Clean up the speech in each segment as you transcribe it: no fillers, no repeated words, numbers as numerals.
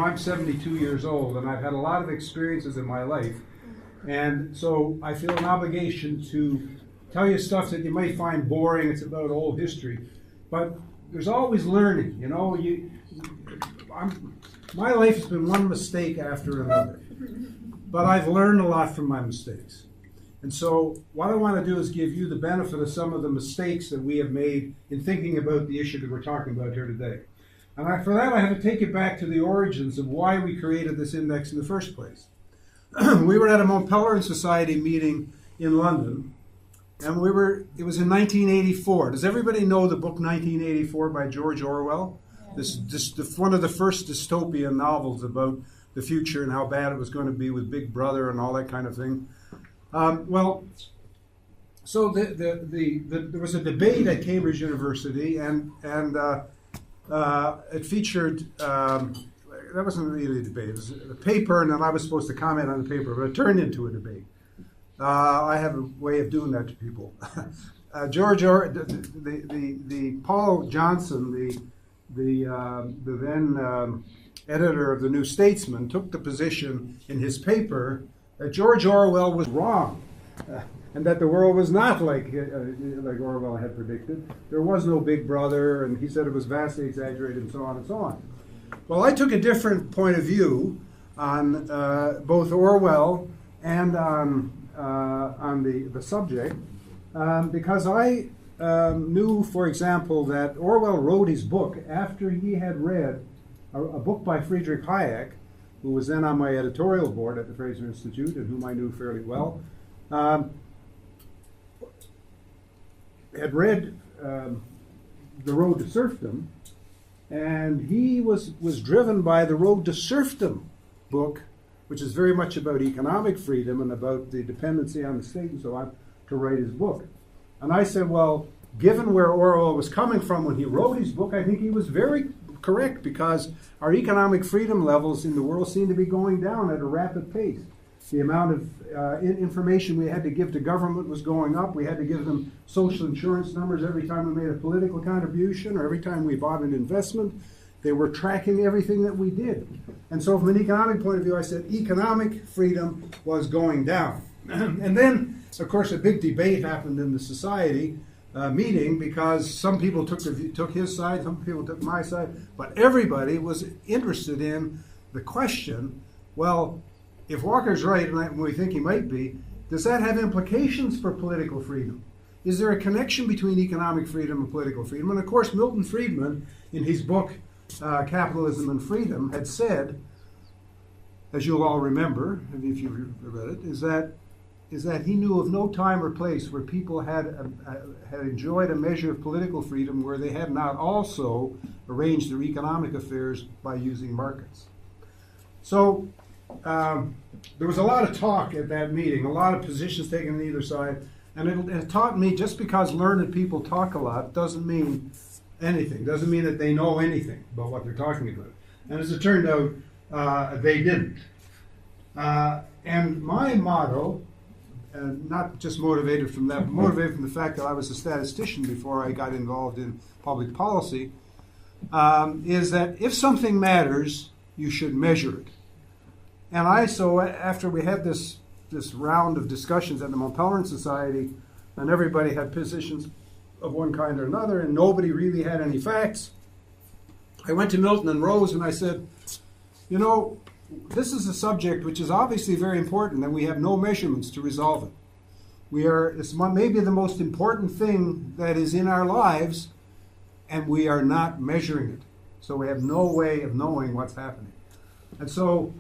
I'm 72 years old, and I've had a lot of experiences in my life, and so I feel an obligation to tell you stuff that you might find boring. It's about old history, but there's always learning. You know, my life has been one mistake after another, but I've learned a lot from my mistakes. And so what I want to do is give you the benefit of some of the mistakes that we have made in thinking about the issue that we're talking about here today. And for that, I have to take it back to the origins of why we created this index in the first place. We were at a Montpelier Society meeting in London, and it was in 1984. Does everybody know the book 1984 by George Orwell? One of the first dystopian novels about the future and how bad it was going to be with Big Brother and all that kind of thing. So there was a debate at Cambridge University, and it featured, that wasn't really a debate, it was a paper, and then I was supposed to comment on the paper, but it turned into a debate. I have a way of doing that to people. The Paul Johnson, the then editor of the New Statesman, took the position in his paper that George Orwell was wrong, and that the world was not like Orwell had predicted. There was no Big Brother, and he said it was vastly exaggerated, and so on and so on. Well, I took a different point of view on both Orwell and on the subject, because I knew, for example, that Orwell wrote his book after he had read a book by Friedrich Hayek, who was then on my editorial board at the Fraser Institute and whom I knew fairly well, had read The Road to Serfdom, and he was driven by the Road to Serfdom book, which is very much about economic freedom and about the dependency on the state and so on, to write his book. And I said, well, given where Orwell was coming from when he wrote his book, I think he was very correct, because our economic freedom levels in the world seem to be going down at a rapid pace. The amount of information we had to give to government was going up. We had to give them social insurance numbers every time we made a political contribution or every time we bought an investment. They were tracking everything that we did. And so from an economic point of view, I said economic freedom was going down. And then, of course, a big debate happened in the society meeting, because some people took his side, some people took my side, but everybody was interested in the question, well, if Walker's right, and we think he might be, does that have implications for political freedom? Is there a connection between economic freedom and political freedom? And of course, Milton Friedman, in his book, Capitalism and Freedom, had said, as you'll all remember, if you've read it, is that he knew of no time or place where people had enjoyed a measure of political freedom where they had not also arranged their economic affairs by using markets. So there was a lot of talk at that meeting, a lot of positions taken on either side, and it taught me just because learned people talk a lot doesn't mean anything, doesn't mean that they know anything about what they're talking about. And as it turned out, they didn't. And my motto, not just motivated from that, but motivated from the fact that I was a statistician before I got involved in public policy, is that if something matters, you should measure it. And so after we had this round of discussions at the Montpelier Society, and everybody had positions of one kind or another, and nobody really had any facts, I went to Milton and Rose and I said, you know, this is a subject which is obviously very important, and we have no measurements to resolve it. It's maybe the most important thing that is in our lives, and we are not measuring it. So we have no way of knowing what's happening. And so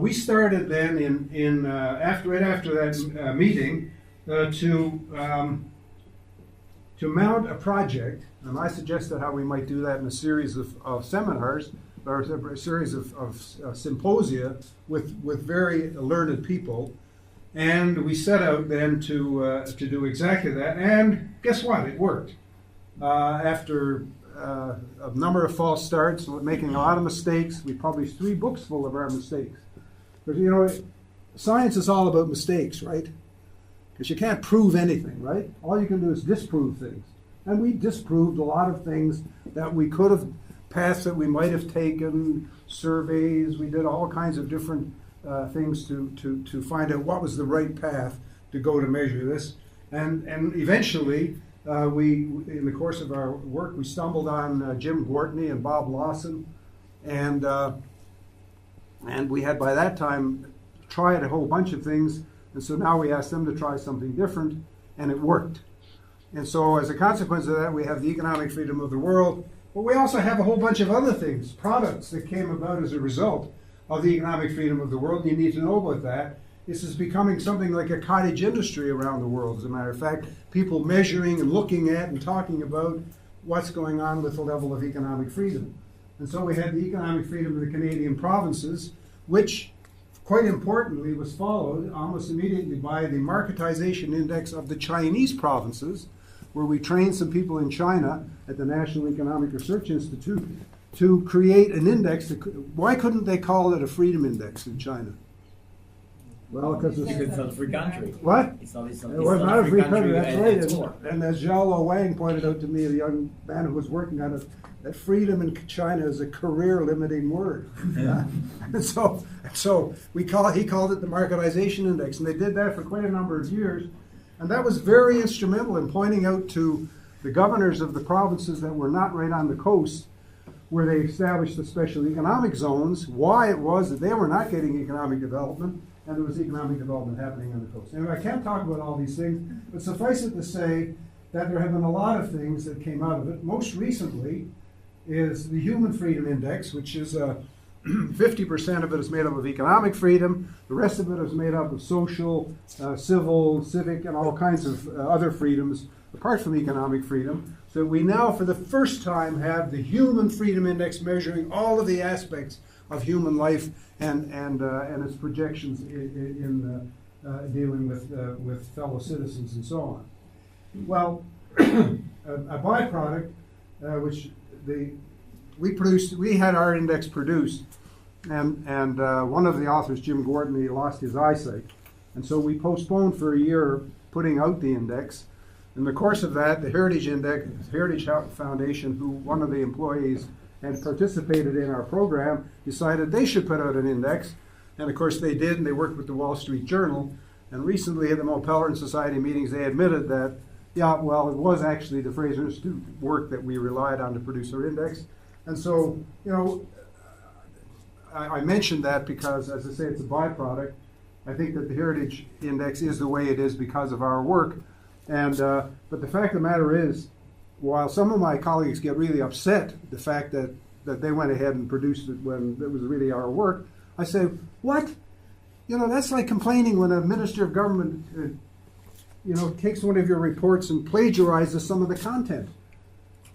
we started then right after that meeting to mount a project, and I suggested how we might do that in a series of seminars, or a series of symposia with very learned people, and we set out then to do exactly that. And guess what? It worked. After a number of false starts, making a lot of mistakes, we published 3 books full of our mistakes. But you know, science is all about mistakes, right? Because you can't prove anything, right? All you can do is disprove things. And we disproved a lot of things that we could have paths that we might have taken, surveys. We did all kinds of different things to find out what was the right path to go to measure this. And eventually, in the course of our work, we stumbled on Jim Gortney and Bob Lawson, and we had by that time tried a whole bunch of things, and so now we asked them to try something different, and it worked. And so as a consequence of that, we have the economic freedom of the world, but we also have a whole bunch of other things, products that came about as a result of the economic freedom of the world. You need to know about that. This is becoming something like a cottage industry around the world, as a matter of fact. People measuring and looking at and talking about what's going on with the level of economic freedom. And so we had the economic freedom of the Canadian provinces, which, quite importantly, was followed almost immediately by the marketization index of the Chinese provinces, where we trained some people in China at the National Economic Research Institute to create an index. Why couldn't they call it a freedom index in China? Well, because it's not a free country. What? It's not a free country, that's right. And as Xiaolo Wang pointed out to me, the young man who was working on it, that freedom in China is a career-limiting word. And so he called it the marketization index, and they did that for quite a number of years. And that was very instrumental in pointing out to the governors of the provinces that were not right on the coast, where they established the special economic zones, why it was that they were not getting economic development, and there was economic development happening on the coast. Anyway, I can't talk about all these things, but suffice it to say that there have been a lot of things that came out of it. Most recently is the Human Freedom Index, which is 50% of it is made up of economic freedom. The rest of it is made up of social, civil, civic, and all kinds of other freedoms, apart from economic freedom. So we now, for the first time, have the Human Freedom Index measuring all of the aspects of human life and its projections in dealing with fellow citizens and so on. Well, a byproduct which we had our index produced, and one of the authors, Jim Gortney, lost his eyesight, and so we postponed for a year putting out the index. In the course of that, the Heritage Foundation, who one of the employees had participated in our program, decided they should put out an index, and of course they did, and they worked with the Wall Street Journal. And recently at the Mulpeller Society meetings, they admitted that, yeah, well, it was actually the Fraser Institute work that we relied on to produce our index. And so, I mentioned that because, as I say, it's a byproduct. I think that the Heritage Index is the way it is because of our work. And but the fact of the matter is, while some of my colleagues get really upset the fact that they went ahead and produced it when it was really our work, I say, what? That's like complaining when a minister of government takes one of your reports and plagiarizes some of the content.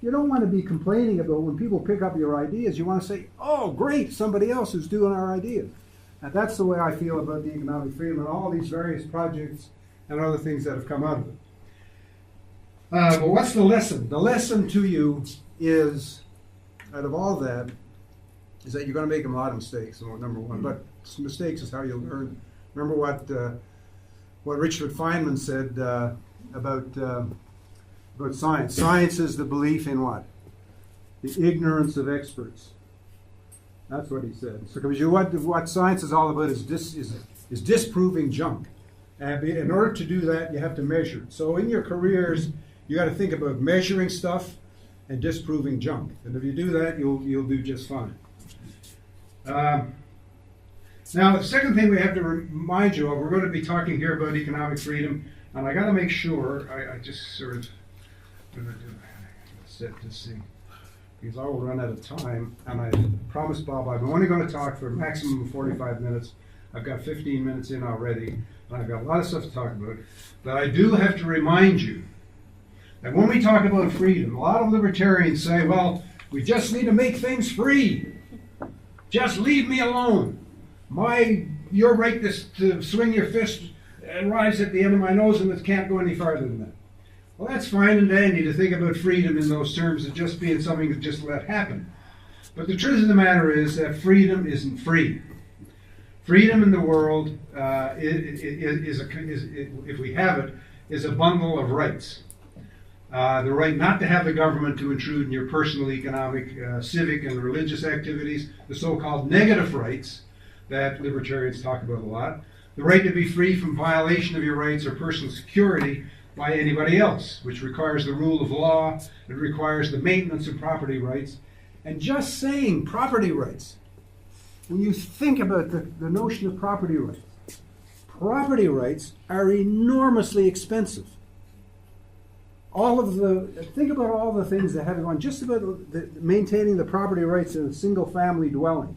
You don't want to be complaining about when people pick up your ideas. You want to say, oh, great, somebody else is doing our ideas. And that's the way I feel about the economic freedom and all these various projects and other things that have come out of it. But what's the lesson? The lesson to you is, out of all that, is that you're going to make a lot of mistakes, number one. But mistakes is how you learn. Remember what Richard Feynman said about science. Science is the belief in what? The ignorance of experts. That's what he said. So, because what science is all about is disproving junk. And in order to do that, you have to measure. So in your careers, you got to think about measuring stuff and disproving junk. And if you do that, you'll do just fine. Now, the second thing we have to remind you of, we're going to be talking here about economic freedom, and I got to make sure, I just sort of, what am I doing? Set this thing, because I will run out of time, and I promised Bob I'm only going to talk for a maximum of 45 minutes. I've got 15 minutes in already, and I've got a lot of stuff to talk about. But I do have to remind you that when we talk about freedom, a lot of libertarians say, well, we just need to make things free. Just leave me alone. Your right to swing your fist and rise at the end of my nose, and it can't go any farther than that. Well, that's fine and dandy to think about freedom in those terms of just being something that just let happen. But the truth of the matter is that freedom isn't free. Freedom in the world, if we have it, is a bundle of rights. the right not to have the government to intrude in your personal, economic, civic, and religious activities, the so-called negative rights that libertarians talk about a lot, the right to be free from violation of your rights or personal security by anybody else, which requires the rule of law, it requires the maintenance of property rights. And just saying property rights, when you think about the notion of property rights are enormously expensive. Think about all the things that have gone, just about maintaining the property rights in a single family dwelling.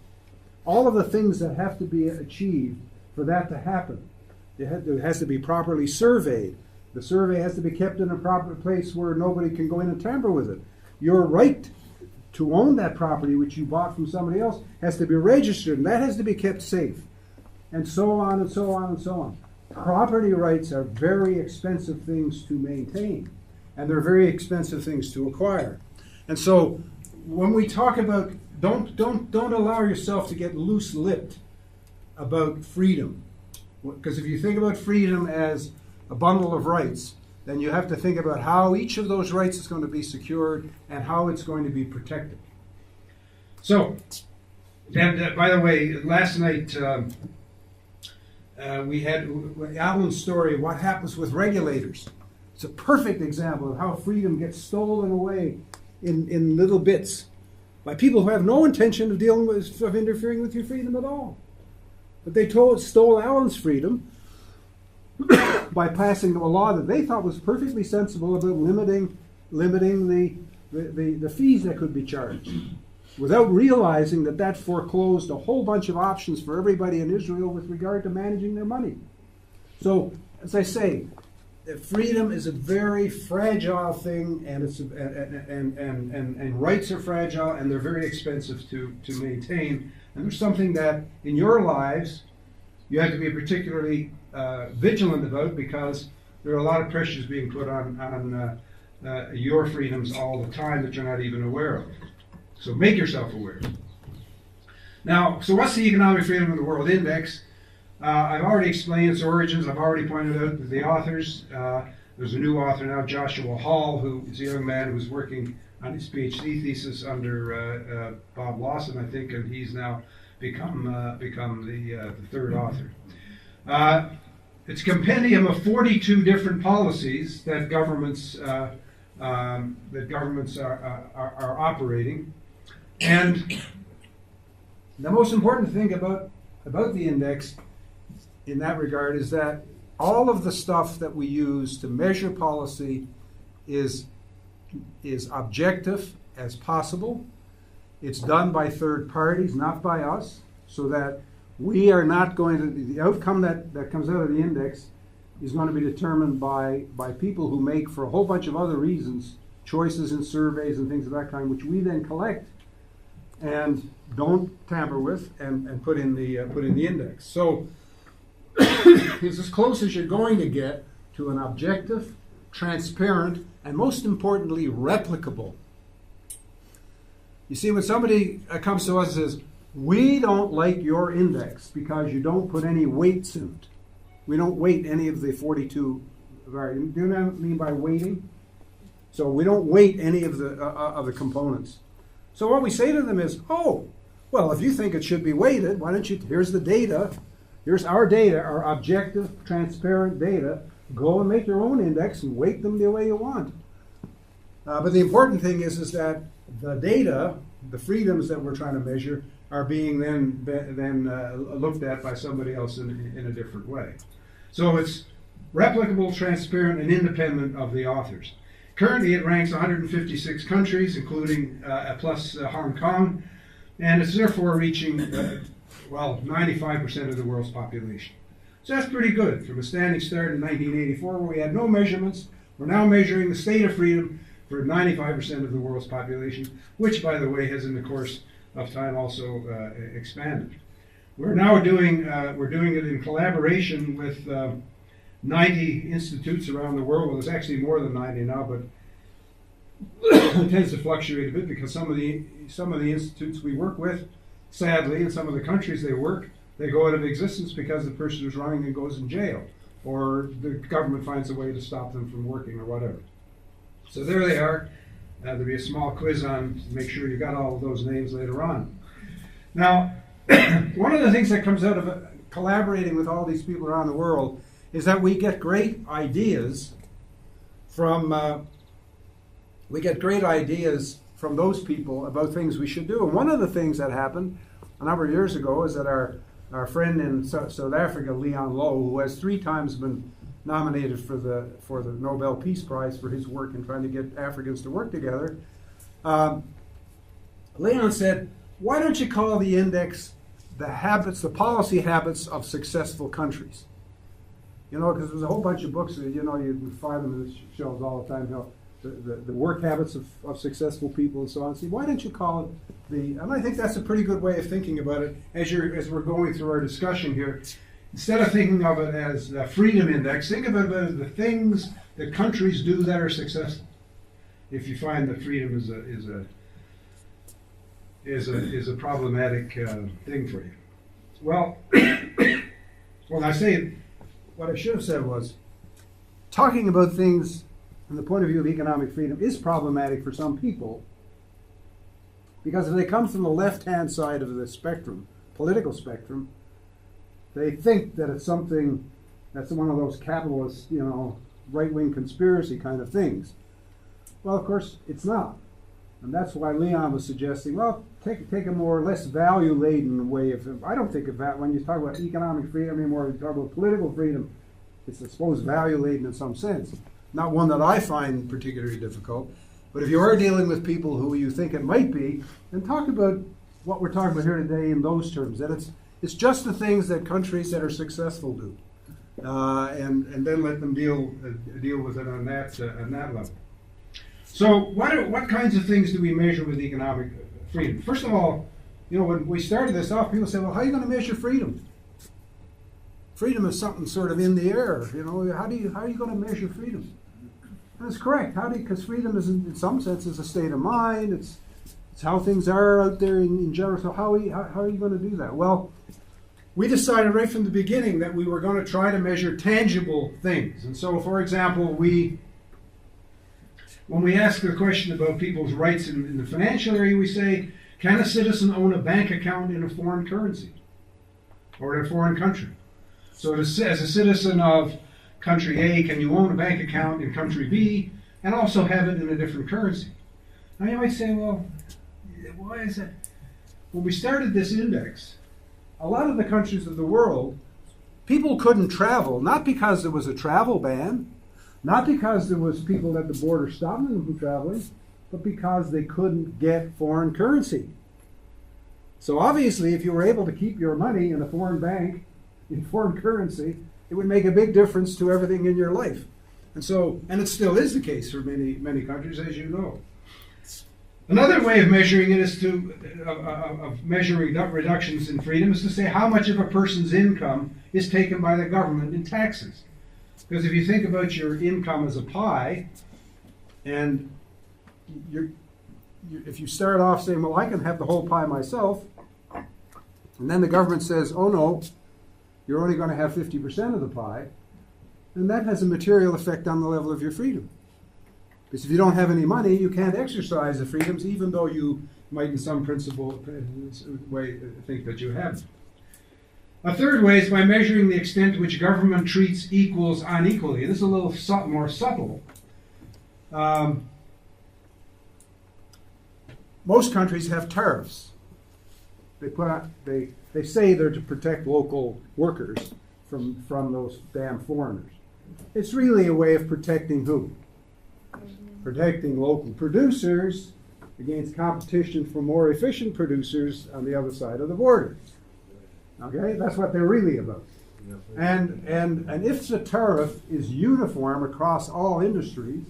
All of the things that have to be achieved for that to happen. It has to be properly surveyed. The survey has to be kept in a proper place where nobody can go in and tamper with it. Your right to own that property which you bought from somebody else has to be registered, and that has to be kept safe. And so on and so on and so on. Property rights are very expensive things to maintain, and they're very expensive things to acquire. And so when we talk about, don't allow yourself to get loose-lipped about freedom. Because if you think about freedom as a bundle of rights, then you have to think about how each of those rights is going to be secured and how it's going to be protected. So, and by the way, last night we had Alan's story, what happens with regulators. It's a perfect example of how freedom gets stolen away in little bits by people who have no intention of interfering with your freedom at all. But they stole Alan's freedom by passing a law that they thought was perfectly sensible about limiting the fees that could be charged, without realizing that foreclosed a whole bunch of options for everybody in Israel with regard to managing their money. So, as I say, freedom is a very fragile thing, and and rights are fragile, and they're very expensive to maintain. And there's something that in your lives you have to be particularly vigilant about, because there are a lot of pressures being put on your freedoms all the time that you're not even aware of. So make yourself aware. Now, so what's the Economic Freedom of the World Index? I've already explained its origins. I've already pointed out the authors. There's a new author now, Joshua Hall, who is a young man who's working on his PhD thesis under Bob Lawson, I think, and he's now become the third author. It's a compendium of 42 different policies that governments are operating, and the most important thing about the index in that regard is that all of the stuff that we use to measure policy is objective as possible. It's done by third parties, not by us, so that we are not going to, the outcome that comes out of the index is going to be determined by people who make, for a whole bunch of other reasons, choices in surveys and things of that kind, which we then collect and don't tamper with and put in the index. So it's as close as you're going to get to an objective, transparent, and most importantly, replicable. You see, when somebody comes to us and says, we don't like your index because you don't put any weights in it. We don't weight any of the 42 variables. Do you know what I mean by weighting? So we don't weight any of the components. So what we say to them is, oh, well, if you think it should be weighted, why don't you, here's the data, here's our data, our objective, transparent data. Go and make your own index and weight them the way you want. But the important thing is that the data, the freedoms that we're trying to measure, are being then looked at by somebody else in a different way. So it's replicable, transparent, and independent of the authors. Currently, it ranks 156 countries, including plus Hong Kong, and it's therefore reaching, 95% of the world's population. So that's pretty good. From a standing start in 1984, where we had no measurements, we're now measuring the state of freedom for 95% of the world's population, which, by the way, has in the course of time also expanded. We're now doing it in collaboration with 90 institutes around the world. Well, there's actually more than 90 now, but it tends to fluctuate a bit because some of the institutes we work with, sadly, in some of the countries they work, they go out of existence because the person who's running it goes in jail, or the government finds a way to stop them from working, or whatever. So there they are. There'll be a small quiz on to make sure you got all of those names later on. Now, one of the things that comes out of collaborating with all these people around the world is that we get great ideas from those people about things we should do. And one of the things that happened a number of years ago is that our friend in South Africa, Leon Low, who has 3 times been nominated for the Nobel Peace Prize for his work in trying to get Africans to work together, Leon said, why don't you call the index the policy habits of successful countries? Because there's a whole bunch of books that, you find them in the shelves all the time, the work habits of successful people and so on. See, why don't you call it and I think that's a pretty good way of thinking about it as we're going through our discussion here. Instead of thinking of it as the freedom index, think of it as the things that countries do that are successful. If you find that freedom is a problematic thing for you. Well, I say what I should have said was talking about things from the point of view of economic freedom is problematic for some people, because if they come from the left-hand side of the spectrum, political spectrum, they think that it's something that's one of those capitalist, right-wing conspiracy kind of things. Well, of course, it's not. And that's why Leon was suggesting, well, take a more less value-laden way of, I don't think of that when you talk about economic freedom anymore, you talk about political freedom, it's, I suppose, value-laden in some sense. Not one that I find particularly difficult. But if you are dealing with people who you think it might be, then talk about what we're talking about here today in those terms. That it's just the things that countries that are successful do, and then let them deal with it on that level. So what kinds of things do we measure with economic freedom? First of all, when we started this off, people said, well, how are you going to measure freedom? Freedom is something sort of in the air. How are you going to measure freedom? That's correct. Because freedom is, in some sense, is a state of mind. It's how things are out there in general. So how are you going to do that? Well, we decided right from the beginning that we were going to try to measure tangible things. And so, for example, when we ask the question about people's rights in the financial area, we say, can a citizen own a bank account in a foreign currency or in a foreign country? So as a citizen of country A, can you own a bank account in country B and also have it in a different currency? Now you might say, well, why is that? When we started this index, a lot of the countries of the world, people couldn't travel, not because there was a travel ban, not because there was people at the border stopping them from traveling, but because they couldn't get foreign currency. So obviously, if you were able to keep your money in a foreign bank, in foreign currency, it would make a big difference to everything in your life. And it still is the case for many, many countries, as you know. Another way of measuring it of measuring reductions in freedom is to say how much of a person's income is taken by the government in taxes. Because if you think about your income as a pie, and if you start off saying, well, I can have the whole pie myself, and then the government says, oh no, you're only going to have 50% of the pie, then that has a material effect on the level of your freedom. Because if you don't have any money, you can't exercise the freedoms, even though you might in some way think that you have. A third way is by measuring the extent to which government treats equals unequally. This is a little more subtle. Most countries have tariffs. They say they're to protect local workers from those damn foreigners. It's really a way of protecting who? Protecting local producers against competition from more efficient producers on the other side of the border. Okay, that's what they're really about. And if the tariff is uniform across all industries,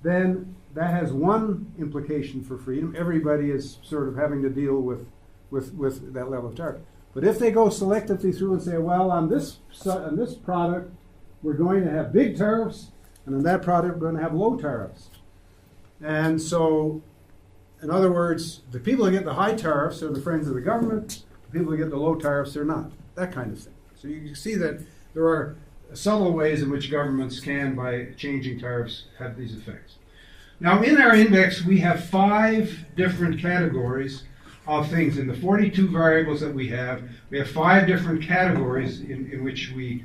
then that has one implication for freedom. Everybody is sort of having to deal with that level of tariff. But if they go selectively through and say, well, on this product, we're going to have big tariffs, and on that product, we're going to have low tariffs. And so, in other words, the people who get the high tariffs are the friends of the government. The people who get the low tariffs are not. That kind of thing. So you can see that there are subtle ways in which governments can, by changing tariffs, have these effects. Now, in our index, we have 5 different categories of things. In the 42 variables that we have 5 different categories in which we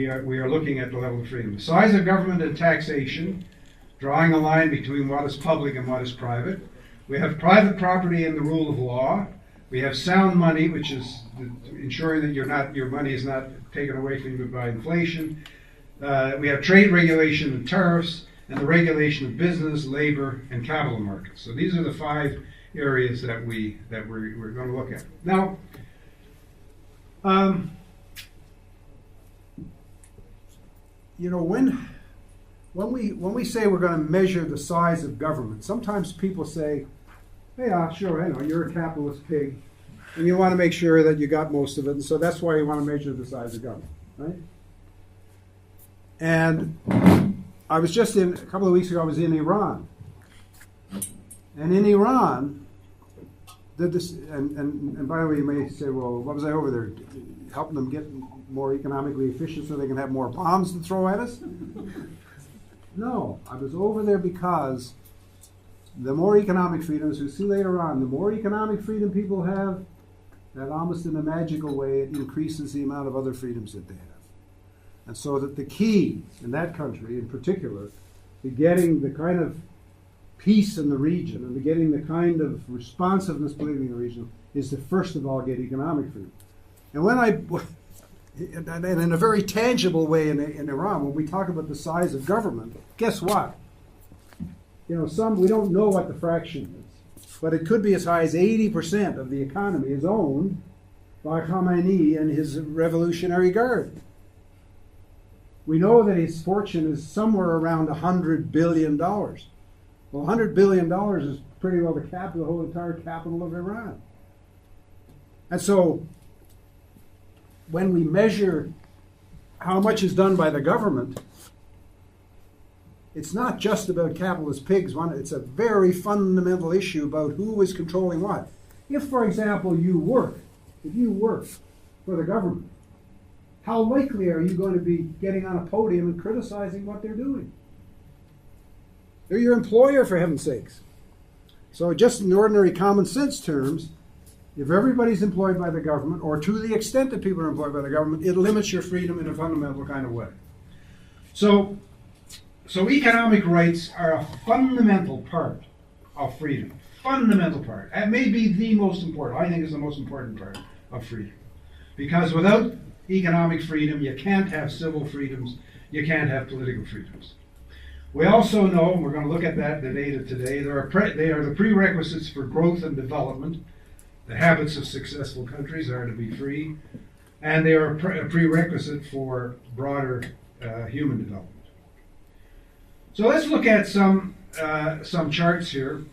are looking at the level of freedom. The size of government and taxation, drawing a line between what is public and what is private. We have private property and the rule of law. We have sound money, which is ensuring that your money is not taken away from you by inflation. We have trade regulation and tariffs, and the regulation of business, labor, and capital markets. So these are the 5 areas that we're going to look at. Now, when we say we're going to measure the size of government, sometimes people say, "Yeah, sure, I know you're a capitalist pig, and you want to make sure that you got most of it, and so that's why you want to measure the size of government, right?" And I was just a couple of weeks ago, I was in Iran. And in Iran, and by the way, you may say, well, what was I over there? Helping them get more economically efficient so they can have more bombs to throw at us? No, I was over there because the more economic freedom, as we see later on, the more economic freedom people have, that almost in a magical way, it increases the amount of other freedoms that they have. And so that the key in that country in particular to getting the kind of peace in the region and to getting the kind of responsiveness politically in the region is to first of all get economic freedom. And and in a very tangible way in Iran, when we talk about the size of government, guess what? We don't know what the fraction is, but it could be as high as 80% of the economy is owned by Khamenei and his Revolutionary Guard. We know that his fortune is somewhere around $100 billion. Well, $100 billion is pretty well the whole entire capital of Iran. And so, when we measure how much is done by the government, it's not just about capitalist pigs. It's a very fundamental issue about who is controlling what. If, for example, if you work for the government, how likely are you going to be getting on a podium and criticizing what they're doing? They're your employer, for heaven's sakes. So just in ordinary common sense terms, if everybody's employed by the government, or to the extent that people are employed by the government, it limits your freedom in a fundamental kind of way. So economic rights are a fundamental part of freedom. Fundamental part. It may be the most important. I think it's the most important part of freedom. Because without economic freedom, you can't have civil freedoms, you can't have political freedoms. We also know, and we're going to look at that in the data today, they are the prerequisites for growth and development. The habits of successful countries are to be free, and they are a prerequisite for broader human development. So let's look at some charts here.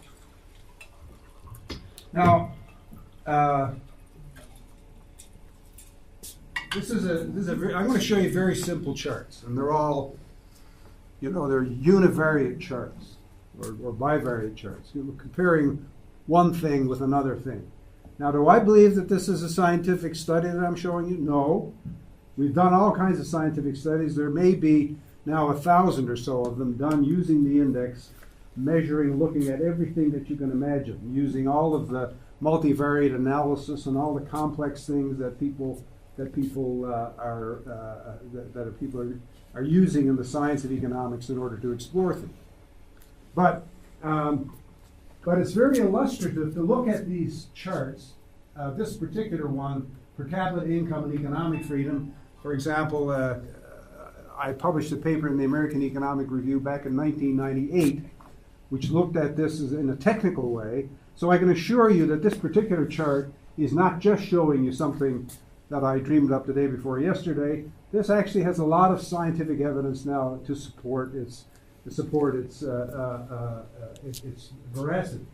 Now, I'm going to show you very simple charts, and they're all, they're univariate charts or bivariate charts. You're comparing one thing with another thing. Now, do I believe that this is a scientific study that I'm showing you? No. We've done all kinds of scientific studies. There may be now 1,000 or so of them done using the index, measuring, looking at everything that you can imagine, using all of the multivariate analysis and all the complex things that people are using in the science of economics in order to explore things. But it's very illustrative to look at these charts. This particular one, per capita income and economic freedom. For example, I published a paper in the American Economic Review back in 1998, which looked at this in a technical way. So I can assure you that this particular chart is not just showing you something that I dreamed up the day before yesterday. This actually has a lot of scientific evidence now to support its veracity.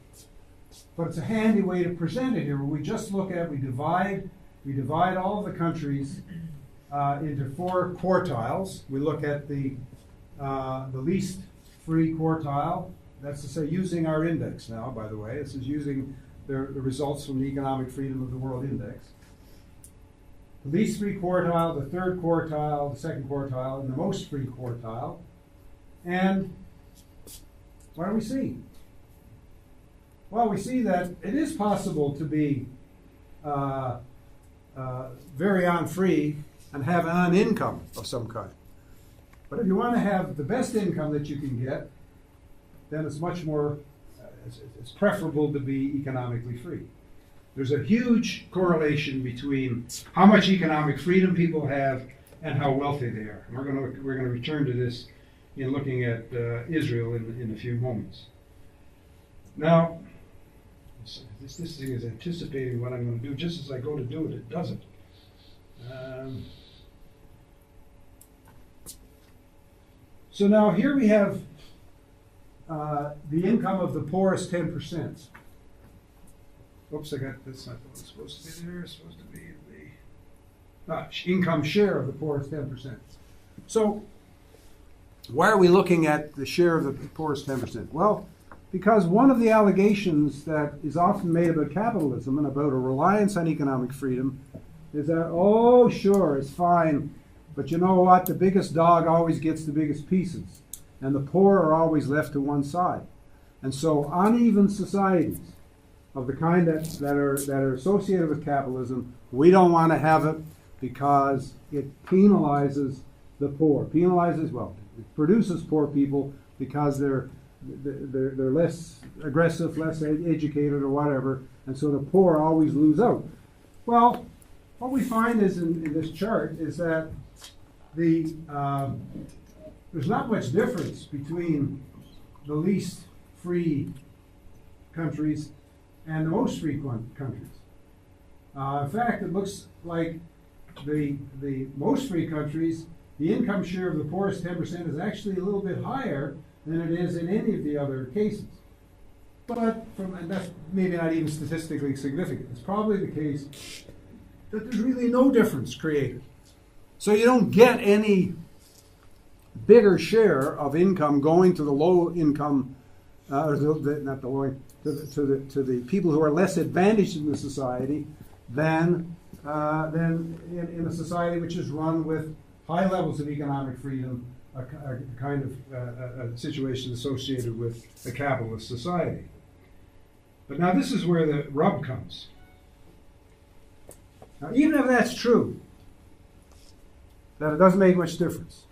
But it's a handy way to present it here, where we just look at, we divide all of the countries into 4 quartiles. We look at the least free quartile. That's to say, using our index now, by the way. This is using the results from the Economic Freedom of the World Index. The least free quartile, the third quartile, the second quartile, and the most free quartile. And What do we see? Well, we see that it is possible to be very on-free and have an income of some kind. But if you want to have the best income that you can get, then it's much more, it's preferable to be economically free. There's a huge correlation between how much economic freedom people have and how wealthy they are. And we're going to return to this in looking at Israel in a few moments. Now, this thing is anticipating what I'm going to do. Just as I go to do it, it doesn't. So now here we have the income of the poorest 10%. Oops, that's not what's supposed to be there. It's supposed to be the income share of the poorest 10%. So why are we looking at the share of the poorest 10%? Well, because one of the allegations that is often made about capitalism and about a reliance on economic freedom is that, oh, sure, it's fine, but you know what? The biggest dog always gets the biggest pieces, and the poor are always left to one side. And so uneven societies of the kind that are associated with capitalism, we don't want to have it because it penalizes the poor. It produces poor people because they're less aggressive, less educated, or whatever, and so the poor always lose out. Well, what we find is in this chart is that there's not much difference between the least free countries and the most free countries. In fact, it looks like the most free countries, the income share of the poorest 10% is actually a little bit higher than it is in any of the other cases. But and that's maybe not even statistically significant. It's probably the case that there's really no difference created. So you don't get any bigger share of income going to the low income, not the low, to the people who are less advantaged in the society than in a society which is run with high levels of economic freedom, a kind of a situation associated with a capitalist society. But now this is where the rub comes. Now, even if that's true, that it doesn't make much difference,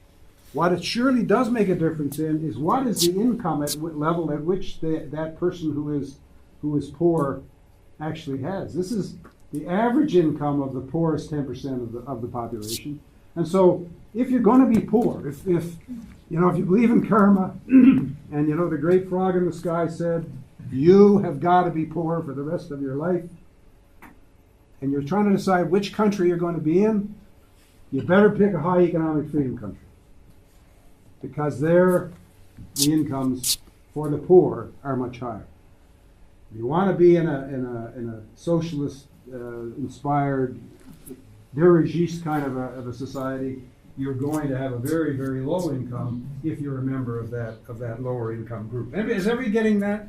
what it surely does make a difference in is what is the income level at which that person who is poor actually has. This is the average income of the poorest 10% of the population. And so if you're going to be poor, if you believe in karma, and the great frog in the sky said, you have got to be poor for the rest of your life, and you're trying to decide which country you're going to be in, you better pick a high economic freedom country. Because there, the incomes for the poor are much higher. If you want to be in a socialist inspired dirigiste kind of a society, you're going to have a very, very low income if you're a member of that lower income group. Is everybody getting that?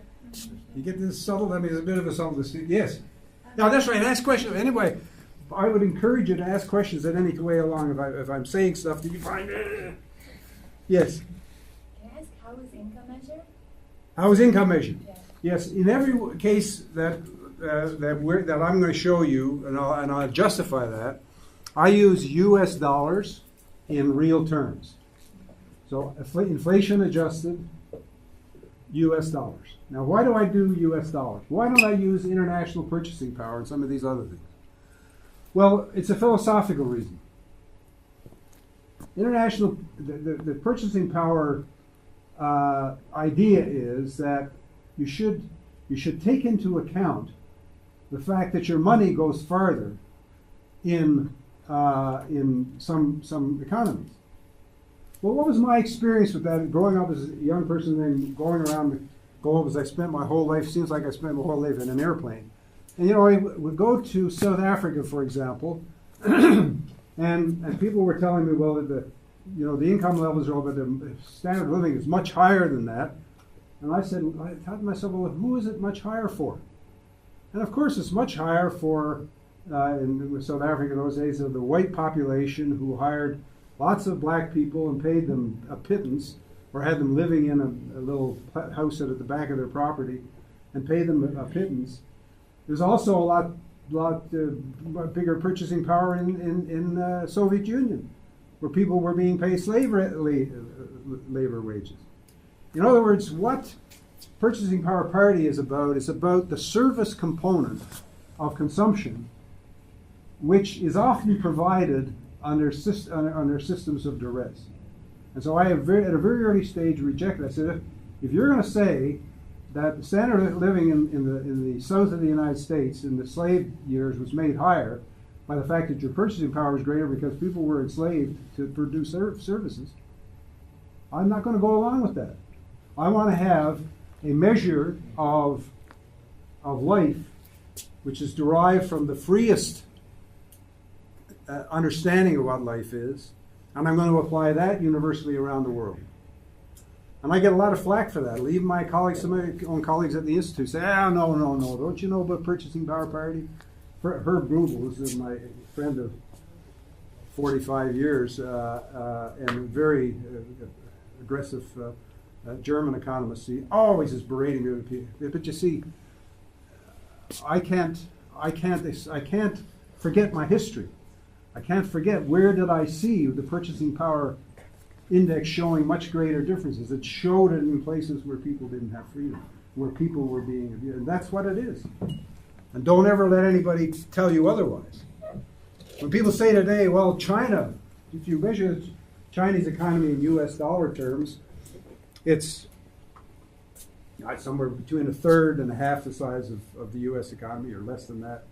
You get this subtle? I mean, it's a bit of a subtle. Yes. Now that's right. Ask questions. Anyway, I would encourage you to ask questions at any way along. If I'm saying stuff that you find. Yes. Can I ask how is income measured? How is income measured? Yeah. Yes. In every case that I'm going to show you, and I'll justify that, I use U.S. dollars in real terms. So inflation adjusted U.S. dollars. Now, why do I do U.S. dollars? Why don't I use international purchasing power and some of these other things? Well, it's a philosophical reason. The purchasing power idea is that you should take into account the fact that your money goes farther in some economies. Well, what was my experience with that growing up as a young person and going around the globe as I spent my whole life? Seems like I spent my whole life in an airplane. And I would go to South Africa, for example, and people were telling me, well, the income levels are over, the standard of living is much higher than that. And I thought to myself, well, who is it much higher for? And of course, it's much higher for, in South Africa in those days, the white population who hired lots of black people and paid them a pittance or had them living in a little house at the back of their property and pay them a pittance. There's also a lot bigger purchasing power in Soviet Union, where people were being paid slave labor wages. In other words, what purchasing power parity is about the service component of consumption, which is often provided under systems of duress. And so I have at a very early stage rejected. I said, if you're going to say that the standard of living in the south of the United States in the slave years was made higher by the fact that your purchasing power was greater because people were enslaved to produce services, I'm not going to go along with that. I want to have a measure of life which is derived from the freest understanding of what life is, and I'm going to apply that universally around the world. And I get a lot of flack for that. Even my colleagues, some of my own colleagues at the Institute say, no, don't you know about purchasing power parity? Herb Grubel is my friend of 45 years and a very aggressive German economist. He always is berating me. But you see, I can't forget my history. I can't forget where did I see the purchasing power index showing much greater differences. It showed it in places where people didn't have freedom, where people were being abused. And that's what it is. And don't ever let anybody tell you otherwise. When people say today, well, China, if you measure Chinese economy in US dollar terms, it's somewhere between a third and a half the size of the US economy, or less than that.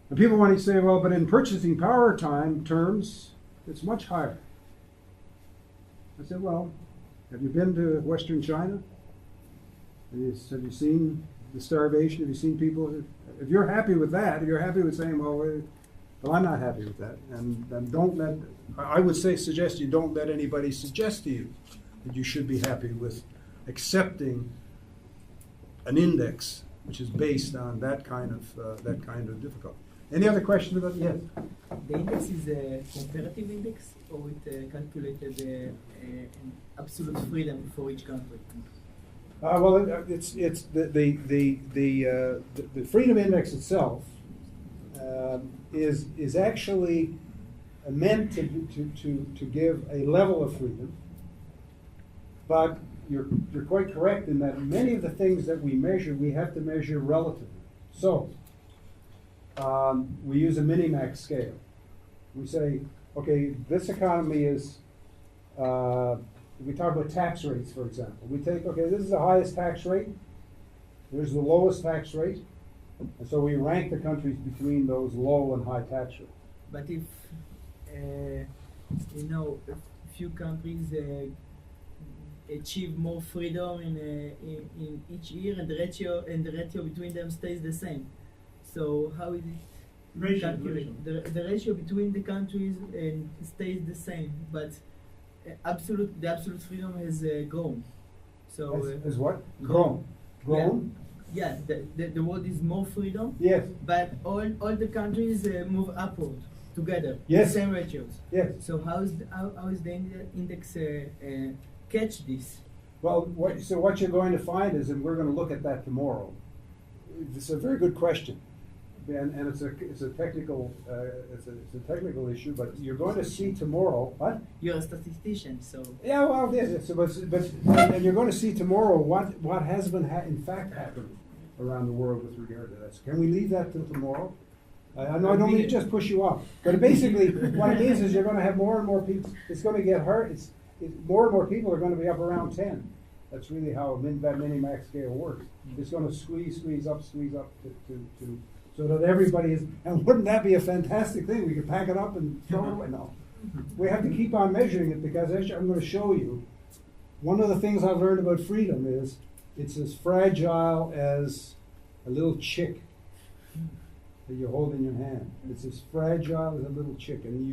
And people want to say, well, but in purchasing power terms, it's much higher. I said, well, have you been to Western China? Have you seen the starvation? Have you seen people? If you're happy with that, if you're happy with saying, well, I'm not happy with that, and don't let, I would suggest you don't let anybody suggest to you that you should be happy with accepting an index which is based on that kind of difficulty. Any other questions about yes? The index is a comparative index, or it calculated an absolute freedom for each country? Well, it's the freedom index itself is actually meant to give a level of freedom, but you're quite correct in that many of the things that we measure, we have to measure relatively. So we use a minimax scale. We say, okay, this economy is, we talk about tax rates, for example. We take, okay, this is the highest tax rate, there's the lowest tax rate, and so we rank the countries between those low and high tax rates. But if, a few countries achieve more freedom in each year, and the ratio between them stays the same. So how is it calculated? The ratio between the countries stays the same, but the absolute freedom has grown. So has what? Grown. Yeah, the world is more freedom. Yes. But all the countries move upward together. Yes. Same ratios. Yes. So how is the index catch this? Well, what you're going to find is, and we're going to look at that tomorrow. It's a very good question, and it's a technical issue. But you're going to see tomorrow. What? You're a statistician, so. Yeah, well, yes. But and you're going to see tomorrow what has been in fact happening around the world with regard to that. So can we leave that till tomorrow? I know I don't mean to just push you off, but basically what it is you're going to have more and more people. It's going to get hard. More and more people are going to be up around 10. That's really how that mini-max scale works. It's going to squeeze up to so that everybody is. And wouldn't that be a fantastic thing? We could pack it up and throw it away. No, we have to keep on measuring it, because as I'm going to show you, one of the things I've learned about freedom is it's as fragile as a little chick that you hold in your hand. It's as fragile as a little chick, and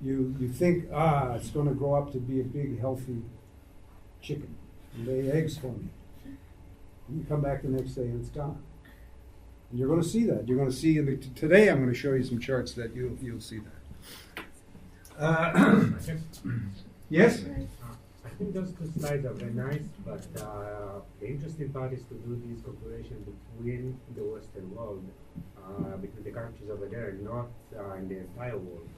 you think, it's going to grow up to be a big, healthy chicken and lay eggs for me. And you come back the next day and it's gone. And you're going to see that. You're going to see today. I'm going to show you some charts that you'll see that. Yes. think those two slides are very nice, but the interesting part is to do this comparison between the Western world, between the countries over there, and not in the entire world.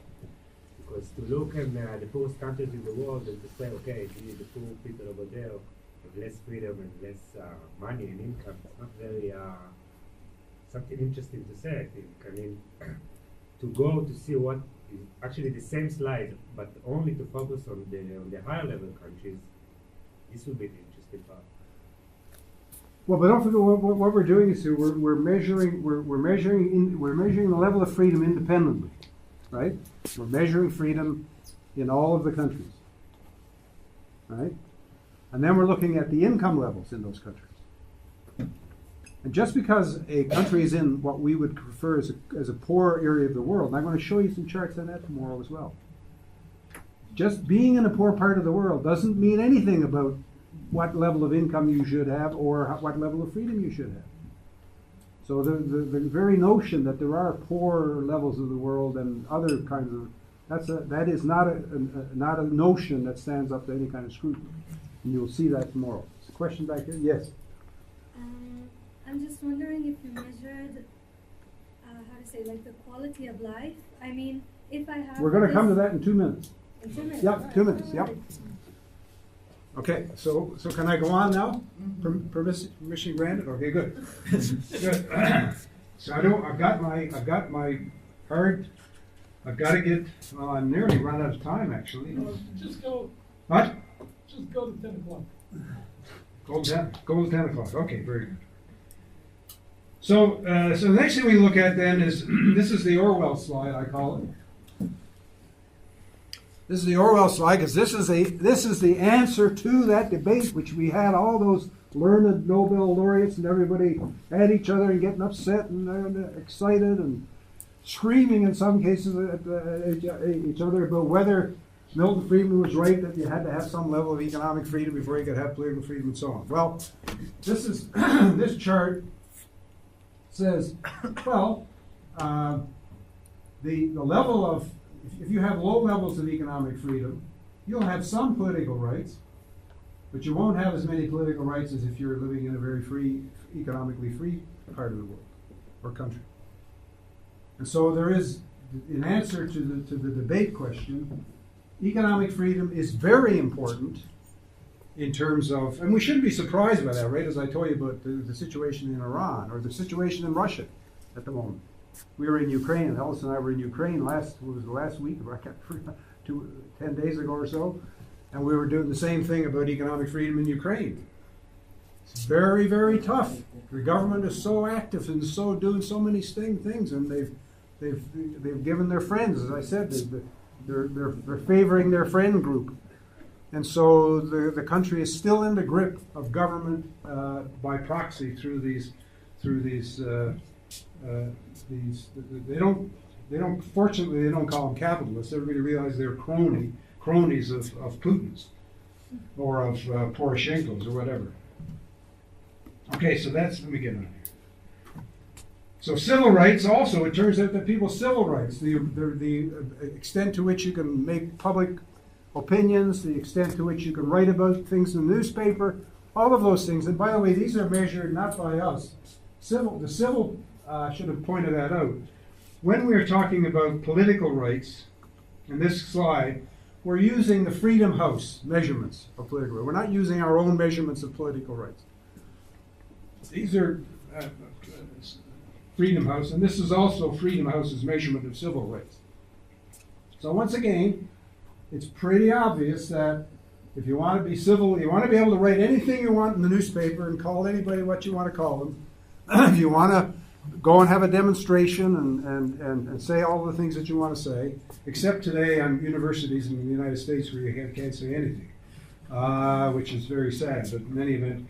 Because to look at the poorest countries in the world and to say, okay, the poor people over there have less freedom and less money and income, it's not very something interesting to say, I think. I mean, to go to see what is actually the same slide, but only to focus on the higher level countries, this would be the interesting part. Well, but don't forget what we're doing is we're measuring the level of freedom independently, right? We're measuring freedom in all of the countries, right? And then we're looking at the income levels in those countries. And just because a country is in what we would refer as a poor area of the world, and I'm going to show you some charts on that tomorrow as well. Just being in a poor part of the world doesn't mean anything about what level of income you should have or what level of freedom you should have. So the very notion that there are poor levels of the world and other kinds of that is not a notion that stands up to any kind of scrutiny. And you'll see that tomorrow. Is a question back here? Yes. I'm just wondering if you measured, how to say, like the quality of life. I mean, if I have. We're going to come to that in 2 minutes. In 2 minutes. Yep, 2 minutes. Yep. Okay, so can I go on now? Permission granted? Okay, good. Good. So I've got my card. I've got to get. Well, I'm nearly run out of time actually. Just go. What? Just go to 10 o'clock. Go to 10 o'clock. Okay, very good. So the next thing we look at then is this is the Orwell slide, I call it. This is the Orwell slide because this is the answer to that debate which we had all those learned Nobel laureates and everybody at each other and getting upset and excited and screaming in some cases at each other about whether Milton Friedman was right that you had to have some level of economic freedom before you could have political freedom and so on. Well, this is this chart says, well, the level of, if you have low levels of economic freedom, you'll have some political rights, but you won't have as many political rights as if you're living in a very free, economically free part of the world or country. And so there is, in answer to the debate question, economic freedom is very important in terms of, and we shouldn't be surprised by that, right? As I told you about the situation in Iran or the situation in Russia at the moment. We were in Ukraine, and Ellis and I were in Ukraine last week, or I can't remember, 10 days ago or so, and we were doing the same thing about economic freedom in Ukraine. It's very, very tough. The government is so active and so doing so many things, and they've given their friends, as I said, they're favoring their friend group. And so the country is still in the grip of government by proxy through these fortunately they don't call them capitalists. Everybody realizes they're cronies of Putin's or of Poroshenko's or whatever. Okay, so let me get on here. So civil rights also, it turns out that people's civil rights, the extent to which you can make public opinions, the extent to which you can write about things in the newspaper, all of those things. And by the way, these are measured not by us. The civil should have pointed that out. When we're talking about political rights, in this slide, we're using the Freedom House measurements of political rights. We're not using our own measurements of political rights. These are Freedom House, and this is also Freedom House's measurement of civil rights. So once again, it's pretty obvious that if you want to be civil, you want to be able to write anything you want in the newspaper and call anybody what you want to call them. If you want to go and have a demonstration and say all the things that you want to say, except today on universities in the United States where you can't say anything, which is very sad. But in any event,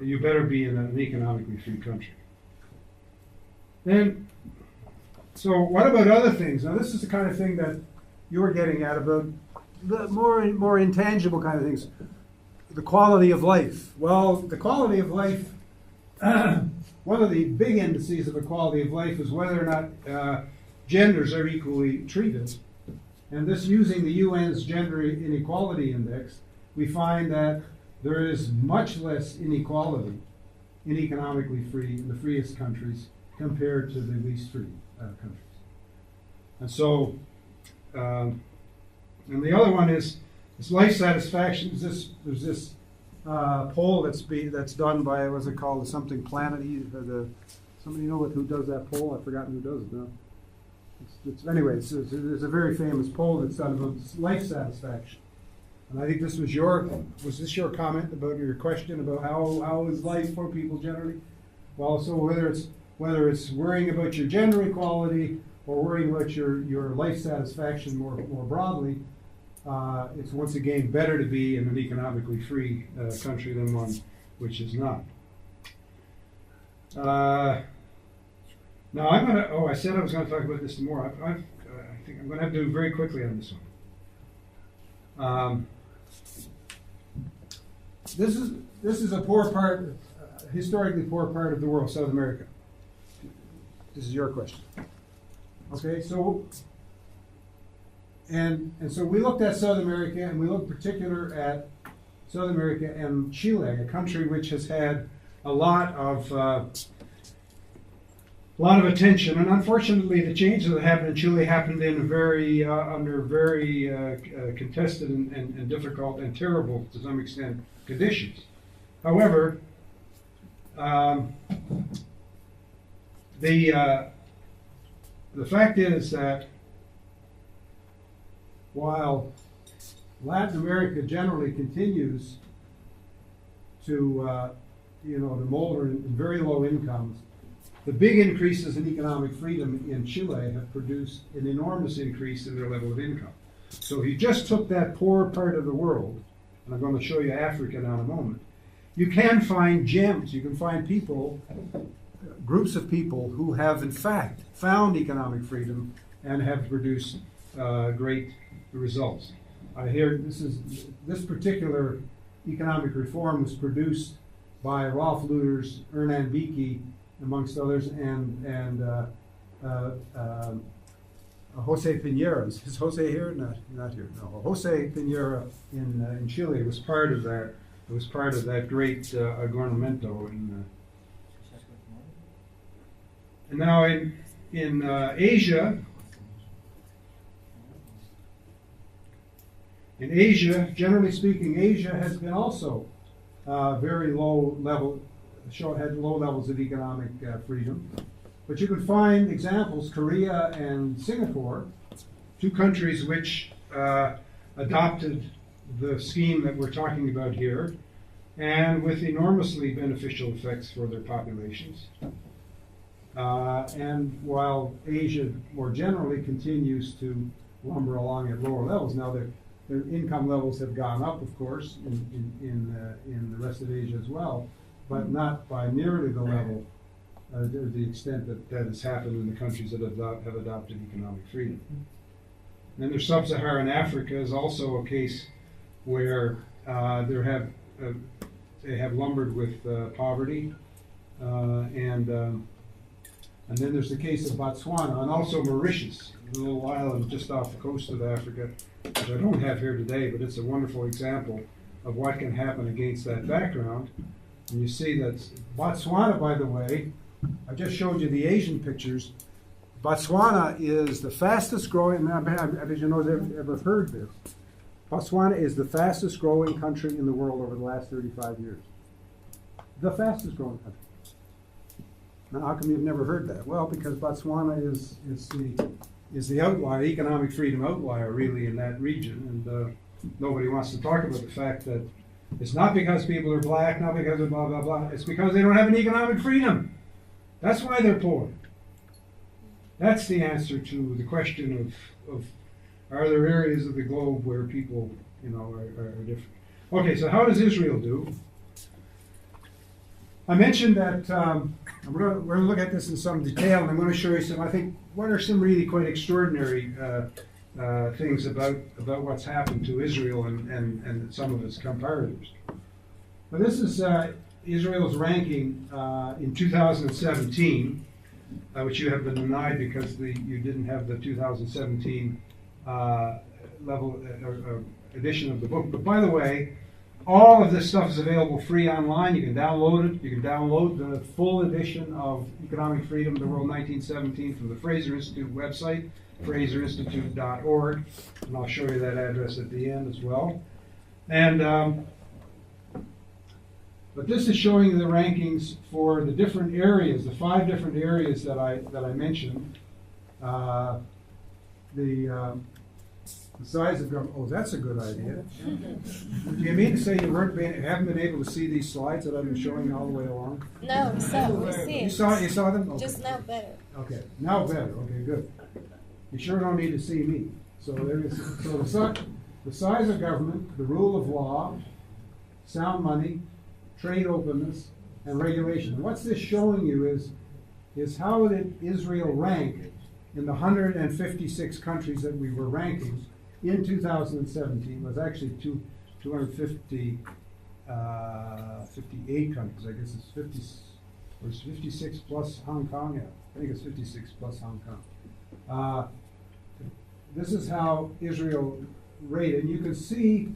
you better be in an economically free country. Then, so what about other things? Now, this is the kind of thing that you were getting at about the more intangible kind of things. The quality of life. Well, the quality of life, one of the big indices of the quality of life is whether or not genders are equally treated. and this using the UN's Gender Inequality Index, we find that there is much less inequality in economically free, in the freest countries, compared to the least free countries. And so, and the other one is life satisfaction. There's this poll that's done by, what's it called, something Planet somebody know who does that poll? I've forgotten who does it now. Anyway, there's a very famous poll that's done about life satisfaction. And I think this was this your comment about your question about how is life for people generally? Well, so whether it's worrying about your gender equality or worrying about your life satisfaction more broadly, it's once again better to be in an economically free country than one which is not. Now I'm gonna. Oh, I said I was going to talk about this more. I think I'm going to have to do very quickly on this one. This is a poor part, historically poor part of the world, South America. This is your question. Okay, so and so we looked at South America, and we looked in particular at South America and Chile, a country which has had a lot of attention, and unfortunately, the changes that happened in Chile happened in under very contested and difficult and terrible, to some extent, conditions. However, the fact is that while Latin America generally continues to molder in very low incomes, the big increases in economic freedom in Chile have produced an enormous increase in their level of income. So if you just took that poor part of the world, and I'm going to show you Africa now in a moment, you can find gems. You can find people, groups of people who have in fact found economic freedom and have produced great results. This particular economic reform was produced by Rolf Luders, Hernan Biki, amongst others, and Jose Piñera. Is Jose here? Not here. No. Jose Piñera in Chile was part of that. It was part of that great agornamento. And now in Asia. In Asia, generally speaking, Asia has been also very low level. Had low levels of economic freedom. But you can find examples, Korea and Singapore, two countries which adopted the scheme that we're talking about here, and with enormously beneficial effects for their populations. And while Asia more generally continues to lumber along at lower levels, now their income levels have gone up, of course, in the rest of Asia as well, but not by nearly the level, the extent that has happened in the countries that have adopted economic freedom. And then there's sub-Saharan Africa is also a case where they have lumbered with poverty, and then there's the case of Botswana and also Mauritius, a little island just off the coast of Africa, which I don't have here today, but it's a wonderful example of what can happen against that background. And you see that Botswana, by the way, I just showed you the Asian pictures. Botswana is the fastest growing, I bet you know ever heard this. Botswana is the fastest growing country in the world over the last 35 years. The fastest growing country. Now, how come you've never heard that? Well, because Botswana is the outlier, economic freedom outlier, really, in that region, and nobody wants to talk about the fact that it's not because people are black, not because of blah, blah, blah. It's because they don't have an economic freedom. That's why they're poor. That's the answer to the question of are there areas of the globe where people, are different. Okay, so how does Israel do? I mentioned that we're going to look at this in some detail, and I'm going to show you what are some really quite extraordinary things about what's happened to Israel and some of its comparators. But this is Israel's ranking in 2017, which you have been denied because you didn't have the 2017 level edition of the book. But by the way, all of this stuff is available free online. You can download it. You can download the full edition of Economic Freedom, the World 1917 from the Fraser Institute website, fraserinstitute.org. And I'll show you that address at the end as well. And but this is showing you the rankings for the different areas, the 5 different areas that I mentioned. The size of government. Oh, that's a good idea. Do you mean to say you haven't been able to see these slides that I've been showing all the way along? No, we see You it. saw them? Okay. Just now better. Okay, now better. Okay, good. You sure don't need to see me. So there is. So the size of government, the rule of law, sound money, trade openness, and regulation. And what's this showing you is how did Israel rank in the 156 countries that we were ranking in 2017. It was actually 258 countries. I guess it's 50, or it's 56 plus Hong Kong. Yeah, I think it's 56 plus Hong Kong. This is how Israel rated. And you can see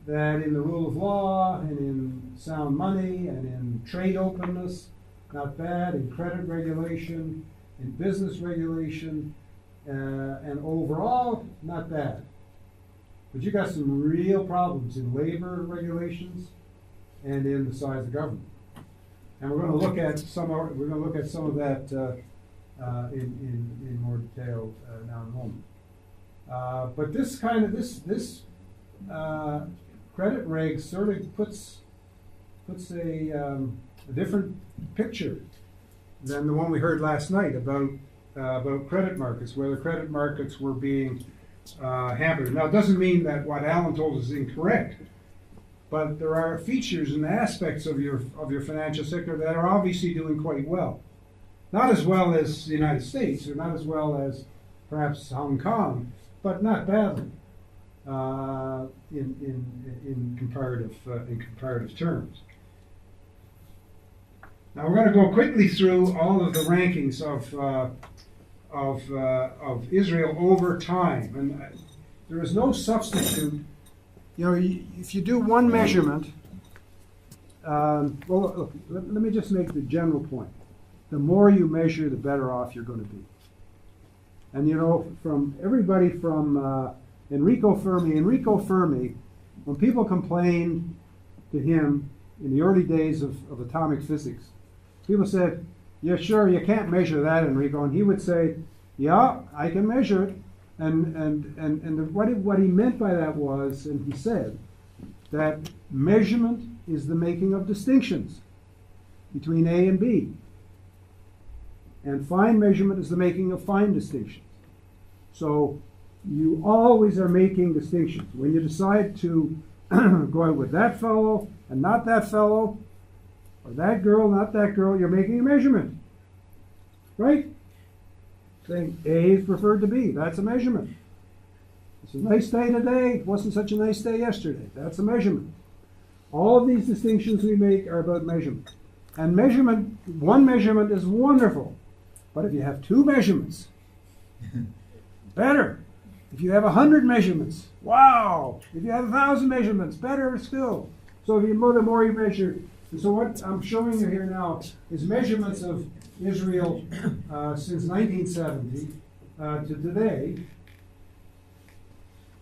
that in the rule of law and in sound money and in trade openness, not bad, in credit regulation, in business regulation, and overall, not bad. But you got some real problems in labor regulations and in the size of government. And we're going to look at some of that in more detail now in a moment. But this kind of this credit reg sort of puts a different picture than the one we heard last night about credit markets, where the credit markets were being hampered. Now, it doesn't mean that what Alan told us is incorrect, but there are features and aspects of your financial sector that are obviously doing quite well. Not as well as the United States, or not as well as perhaps Hong Kong, but not badly in comparative terms. Now we're going to go quickly through all of the rankings of Israel over time, and there is no substitute. You know, if you do one measurement, well, look, let me just make the general point. The more you measure, the better off you're going to be. And you know, from everybody from Enrico Fermi, when people complained to him in the early days of atomic physics, people said, "Yeah, sure, you can't measure that, Enrico." And he would say, "Yeah, I can measure it." And what he meant by that was, and he said, that measurement is the making of distinctions between A and B. And fine measurement is the making of fine distinctions. So you always are making distinctions. When you decide to go out with that fellow and not that fellow, or that girl, not that girl, you're making a measurement. Right? Saying A is preferred to B. That's a measurement. It's a nice day today. It wasn't such a nice day yesterday. That's a measurement. All of these distinctions we make are about measurement. And measurement, one measurement is wonderful. But if you have two measurements, better. If you have 100 measurements, wow. If you have 1,000 measurements, better still. So the more you measure. And so what I'm showing you here now is measurements of Israel since 1970 to today.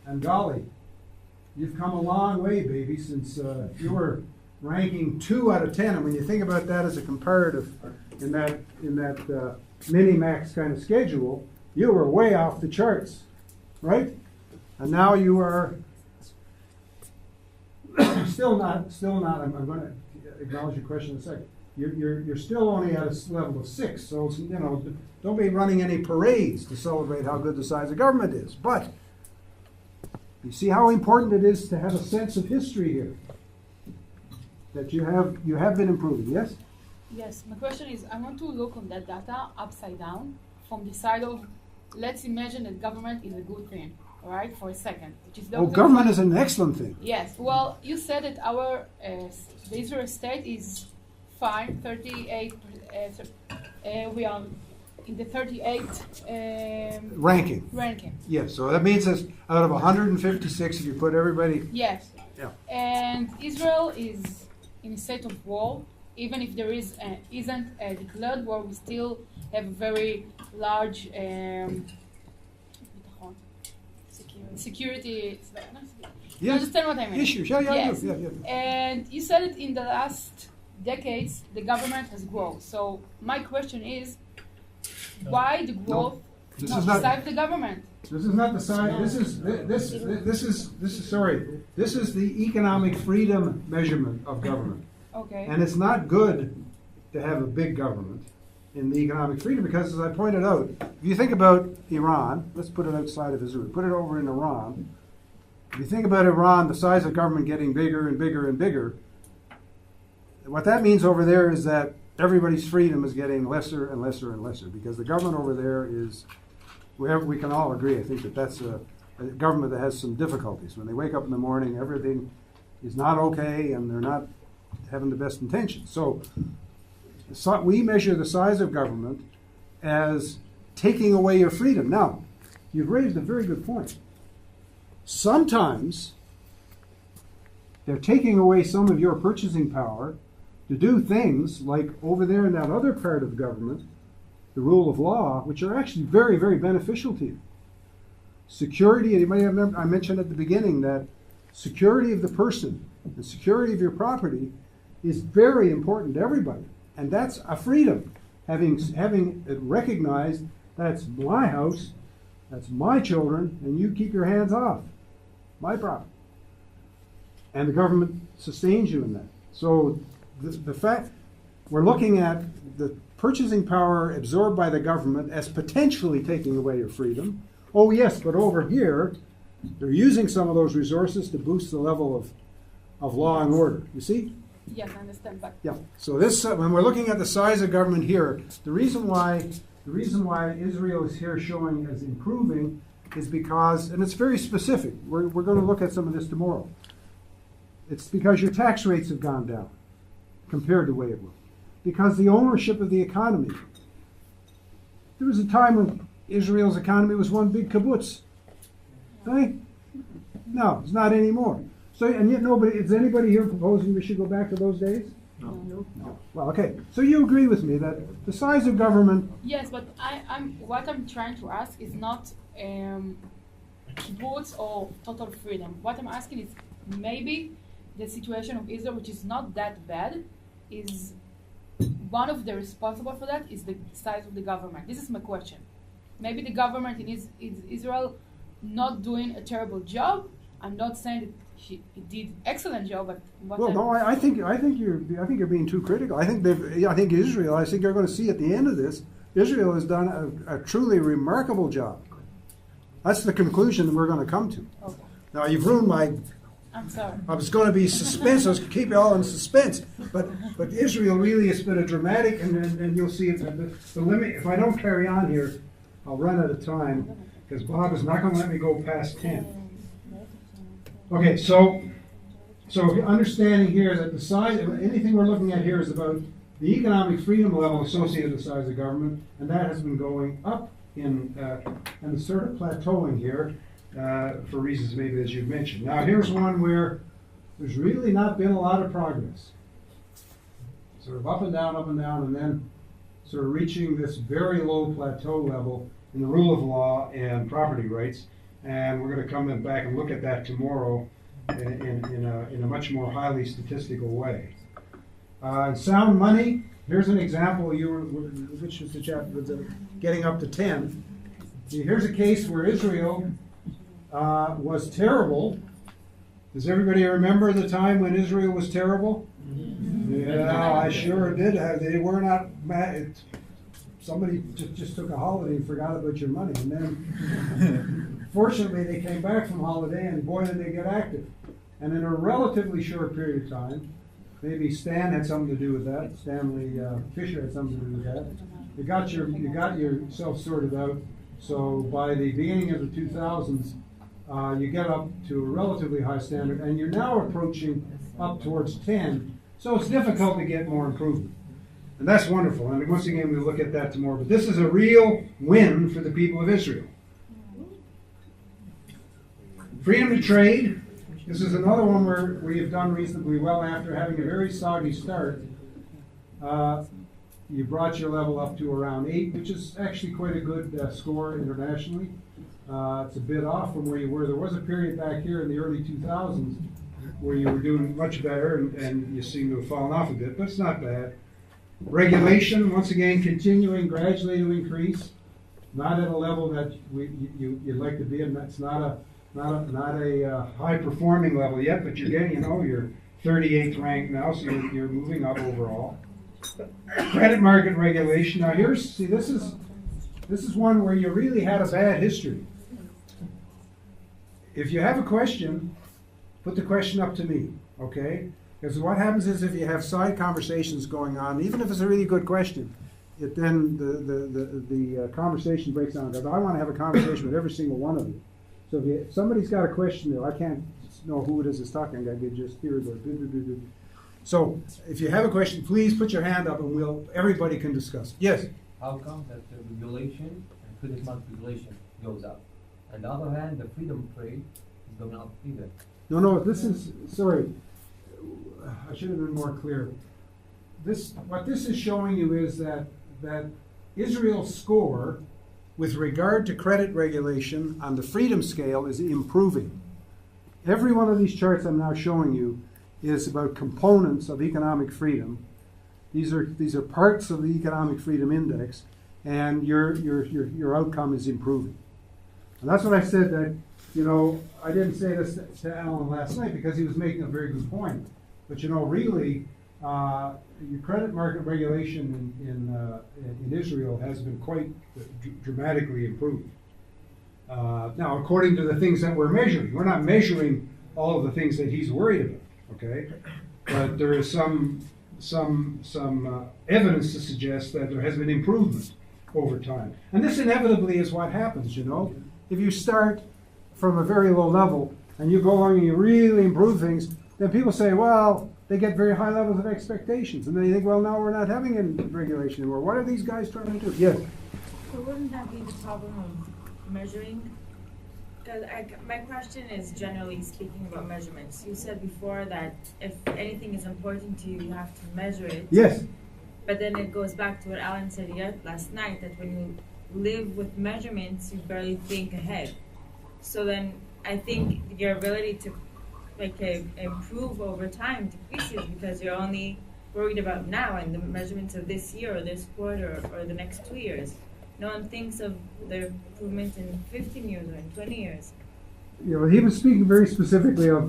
And golly, you've come a long way, baby, since you were ranking 2 out of 10. And when you think about that as a comparative in that mini-max kind of schedule, you were way off the charts, right? And now you are still not. I'm going to acknowledge your question in a second. You're still only at a level of 6, so you know, don't be running any parades to celebrate how good the size of government is. But you see how important it is to have a sense of history here. That you have been improving. Yes. Yes. My question is, I want to look on that data upside down from the side of, let's imagine that government is a good thing, all right, for a second. Which is government is an excellent thing. Yes. Well, you said that the Israel state is fine, 38. We are in the 38 Ranking. ranking. Yes, so that means that out of 156, if you put everybody, Yes. Yeah. And Israel is in a state of war, even if there isn't a declared war, we still have a very large security. You understand what I mean? issues. Yeah, Yes. yeah. And you said it in the last decades, the government has grown. So my question is, why the growth This not is not- beside the government? This is not the side. This is the economic freedom measurement of government, Okay. and it's not good to have a big government in the economic freedom because, as I pointed out, if you think about Iran, let's put it outside of Israel. Put it over in Iran. If you think about Iran, the size of government getting bigger and bigger and bigger. What that means over there is that everybody's freedom is getting lesser and lesser and lesser because the government over there is. We can all agree, I think, that that's a government that has some difficulties. When they wake up in the morning, everything is not okay and they're not having the best intentions. So we measure the size of government as taking away your freedom. Now, you've raised a very good point. Sometimes they're taking away some of your purchasing power to do things like over there in that other part of government, the rule of law, which are actually very, very beneficial to you. Security, and you may have remembered, I mentioned at the beginning that security of the person, the security of your property is very important to everybody. And that's a freedom. Having it recognized that's my house, that's my children, and you keep your hands off my property. And the government sustains you in that. So the fact we're looking at the purchasing power absorbed by the government as potentially taking away your freedom. Oh yes, but over here, they're using some of those resources to boost the level of law and order. You see? Yes, I understand. But Yeah. So this, when we're looking at the size of government here, the reason why Israel is here showing as improving is because, and it's very specific. We're going to look at some of this tomorrow. It's because your tax rates have gone down compared to the way it was. Because the ownership of the economy. There was a time when Israel's economy was one big kibbutz. Right? No, it's not anymore. So, and yet is anybody here proposing we should go back to those days? No. Well, okay. So you agree with me that the size of government. yes, but what I'm trying to ask is not kibbutz or total freedom. What I'm asking is maybe the situation of Israel, which is not that bad, is one of the responsible for that is the size of the government. This is my question. Maybe the government in Israel not doing a terrible job. I'm not saying that it did excellent job, but I think you're being too critical. I think Israel. I think you're going to see at the end of this, Israel has done a truly remarkable job. That's the conclusion that we're going to come to. Okay. Now you've ruined my. I'm sorry. I was going to be suspense. I was going to keep you all in suspense. But Israel really has been a dramatic, and you'll see it. The limit. If I don't carry on here, I'll run out of time because Bob is not going to let me go past 10. Okay, so understanding here that the size, anything we're looking at here is about the economic freedom level associated with the size of government, and that has been going up and it's sort of plateauing here for reasons maybe as you've mentioned. Now here's one where there's really not been a lot of progress. Sort of up and down, and then sort of reaching this very low plateau level in the rule of law and property rights. And we're going to come back and look at that tomorrow in a much more highly statistical way. Sound money. Here's an example. Which was the chapter with the getting up to 10. Here's a case where Israel was terrible. Does everybody remember the time when Israel was terrible? Yeah, I sure did. They were not mad. Somebody just took a holiday and forgot about your money, and then fortunately they came back from holiday, and boy did they get active. And in a relatively short period of time, maybe Stan had something to do with that. Stanley Fisher had something to do with that. You got yourself sorted out. So by the beginning of the 2000s, you get up to a relatively high standard, and you're now approaching up towards 10. So it's difficult to get more improvement. And that's wonderful. And once again, we'll look at that tomorrow. But this is a real win for the people of Israel. Freedom to trade. This is another one where we have done reasonably well after having a very soggy start. You brought your level up to around 8, which is actually quite a good score internationally. It's a bit off from where you were. There was a period back here in the early 2000s where you were doing much better, and you seem to have fallen off a bit, but it's not bad. Regulation, once again, continuing gradually to increase, not at a level that you'd like to be, and that's not a high-performing level yet, but you're getting, you're 38th ranked now, so you're moving up overall. Credit market regulation. Now this is one where you really had a bad history. If you have a question, put the question up to me, okay? Because what happens is if you have side conversations going on, even if it's a really good question, then the conversation breaks down. Because I want to have a conversation with every single one of you. So if somebody's got a question there, I can't know who it is that's talking. I can just hear the. So if you have a question, please put your hand up, and everybody can discuss. Yes. How come that the regulation and credit market regulation goes up? On the other hand, the freedom of trade is going up either. No, this is, sorry, I should have been more clear. What this is showing you is that Israel's score with regard to credit regulation on the freedom scale is improving. Every one of these charts I'm now showing you is about components of economic freedom. These are parts of the economic freedom index, and your outcome is improving. And that's what I said that, I didn't say this to Alan last night because he was making a very good point. But really, your credit market regulation in Israel has been quite dramatically improved. Now, according to the things that we're measuring, we're not measuring all of the things that he's worried about. Okay, but there is some evidence to suggest that there has been improvement over time, and this inevitably is what happens. If you start from a very low level and you go along and you really improve things, then people say, well, they get very high levels of expectations, and they think, well, now we're not having any regulation anymore. What are these guys trying to do? Yes. So wouldn't that be the problem of measuring? Because my question is generally speaking about measurements. You said before that if anything is important to you, you have to measure it. Yes. But then it goes back to what Alan said last night, that when you live with measurements, you barely think ahead. So then I think your ability to improve over time decreases because you're only worried about now and the measurements of this year or this quarter or the next 2 years. No one thinks of the improvement in 15 years or in 20 years. He was speaking very specifically of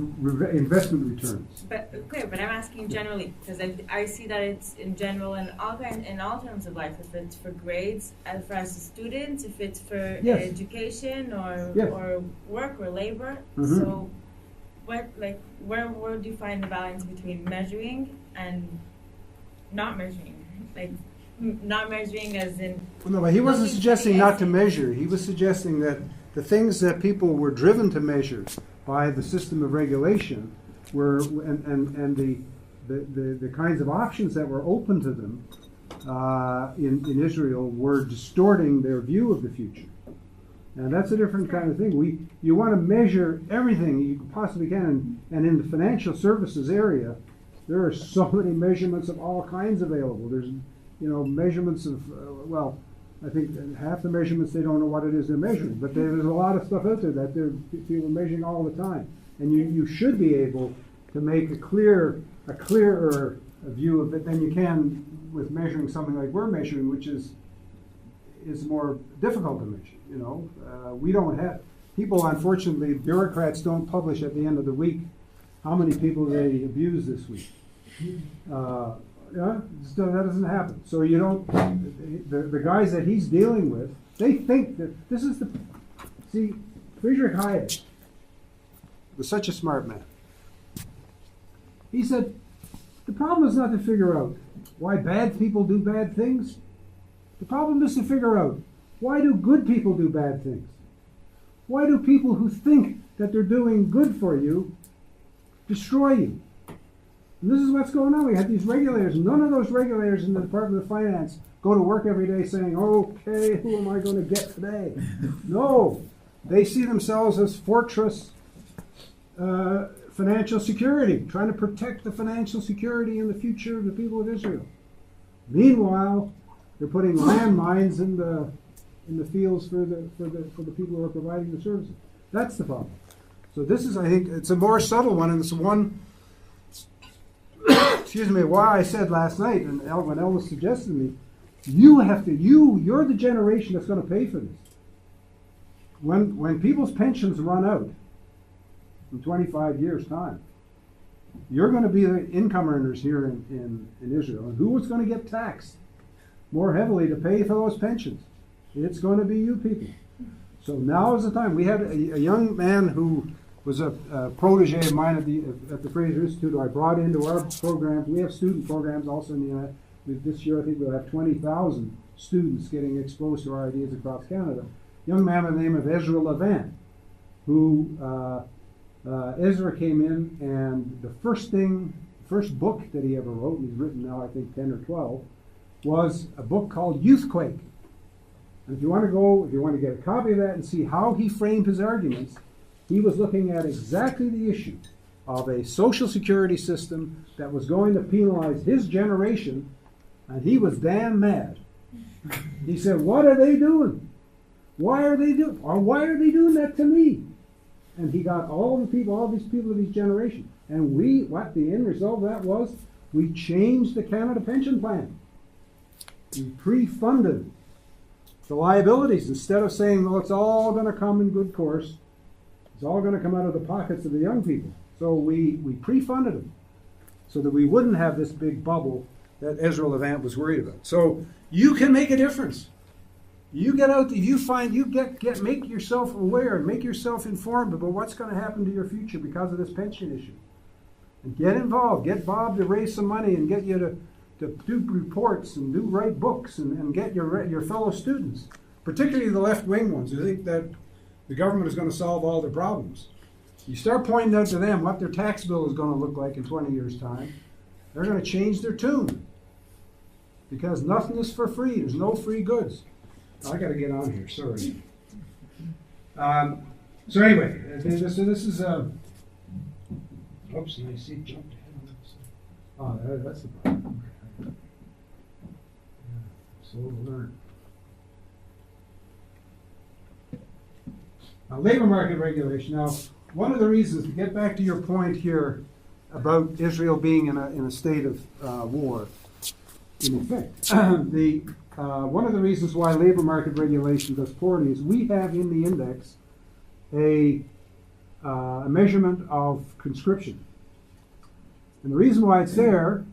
investment returns. But I'm asking generally because I see that it's in general in all terms of life. If it's for grades, for us as students, if it's for education or work or labor. Mm-hmm. So, where do you find the balance between measuring and not measuring? Not measuring as in... Well, no, but he wasn't suggesting not to measure. He was suggesting that the things that people were driven to measure by the system of regulation were, and the kinds of options that were open to them in Israel were distorting their view of the future. And that's a different kind of thing. You want to measure everything you possibly can, and in the financial services area, there are so many measurements of all kinds available. There's measurements of, I think half the measurements they don't know what it is they're measuring, but there's a lot of stuff out there that people are measuring all the time. And you should be able to make a clearer view of it than you can with measuring something like we're measuring, which is more difficult to measure. We don't have, people, unfortunately, bureaucrats don't publish at the end of the week how many people they abuse this week. That doesn't happen. So you don't, the guys that he's dealing with, they think that this is Friedrich Hayek was such a smart man. He said, the problem is not to figure out why bad people do bad things. The problem is to figure out, why do good people do bad things? Why do people who think that they're doing good for you destroy you? And this is what's going on. We have these regulators. None of those regulators in the Department of Finance go to work every day saying, okay, who am I going to get today? No. They see themselves as fortress financial security, trying to protect the financial security and the future of the people of Israel. Meanwhile, they're putting landmines in the fields for the people who are providing the services. That's the problem. So this is, I think, it's a more subtle one, and it's one, excuse me, why I said last night, and when Elvis suggested to me, you're the generation that's going to pay for this. When people's pensions run out in 25 years' time, you're going to be the income earners here in Israel. And who is going to get taxed more heavily to pay for those pensions? It's going to be you people. So now is the time. We had a young man who was a protege of mine at the Fraser Institute who I brought into our programs. We have student programs also in the United States. This year I think we'll have 20,000 students getting exposed to our ideas across Canada. Young man by the name of Ezra Levant, who Ezra came in, and the first book that he ever wrote, and he's written now I think 10 or 12, was a book called Youthquake. And if you want to get a copy of that and see how he framed his arguments, he was looking at exactly the issue of a social security system that was going to penalize his generation, and he was damn mad. He said, what are they doing? Why are they doing that to me? And he got all these people of his generation. And the end result of that was, we changed the Canada pension plan. We pre-funded the liabilities. Instead of saying, well, it's all going to come in good course, it's all going to come out of the pockets of the young people. So we pre-funded them so that we wouldn't have this big bubble that Ezra Levant was worried about. So you can make a difference. You get out, make yourself aware, make yourself informed about what's going to happen to your future because of this pension issue. And get involved. Get Bob to raise some money and get you to do reports and write books and get your fellow students, particularly the left-wing ones who think that the government is going to solve all their problems. You start pointing out to them what their tax bill is going to look like in 20 years' time, they're going to change their tune. Because nothing is for free. There's no free goods. I got to get on here, sorry. So anyway, this is oops, and I see jumped ahead. Oh, that's the problem. Okay. Yeah, so we'll learn. Labor market regulation. Now, one of the reasons, to get back to your point here about Israel being in a state of war, in effect, one of the reasons why labor market regulation does poorly is we have in the index a measurement of conscription. And the reason why it's there,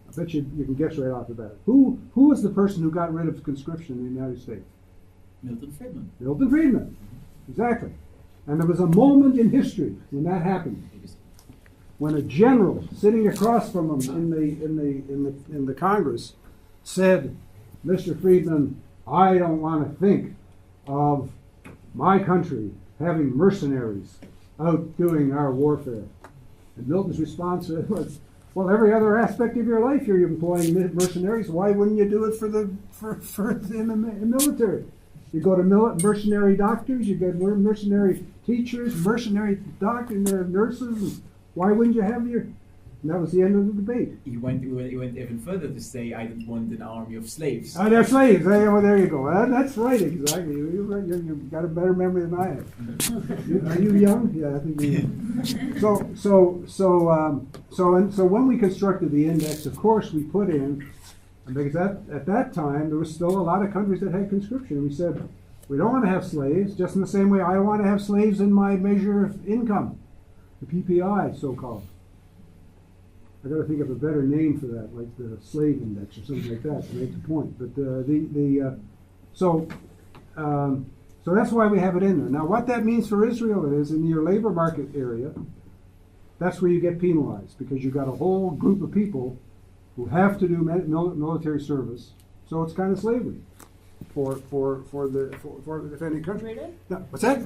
I bet you can guess right off the bat. Who was the person who got rid of conscription in the United States? Milton Friedman. Milton Friedman, exactly. And there was a moment in history when that happened, when a general sitting across from him in the Congress said, "Mr. Friedman, I don't want to think of my country having mercenaries out doing our warfare." And Milton's response was, "Well, every other aspect of your life you're employing mercenaries. Why wouldn't you do it for the military? You go to mercenary doctors, you get mercenary teachers, mercenary doctors, nurses. Why wouldn't you have your?" And that was the end of the debate. He went even further to say, "I don't want an army of slaves." Oh, they're slaves. Well, there you go. That's right, exactly. You've got a better memory than I have. Are you young? Yeah, I think you are. So when we constructed the index, of course, we put in, because at that time there was still a lot of countries that had conscription. And we said, we don't want to have slaves, just in the same way I don't want to have slaves in my measure of income, the PPI, so-called. I got to think of a better name for that, like the slave index or something like that, to make the point. But so that's why we have it in there. Now, what that means for Israel is, in your labor market area, that's where you get penalized, because you've got a whole group of people who have to do military service. So it's kind of slavery for the defending country. No, what's that?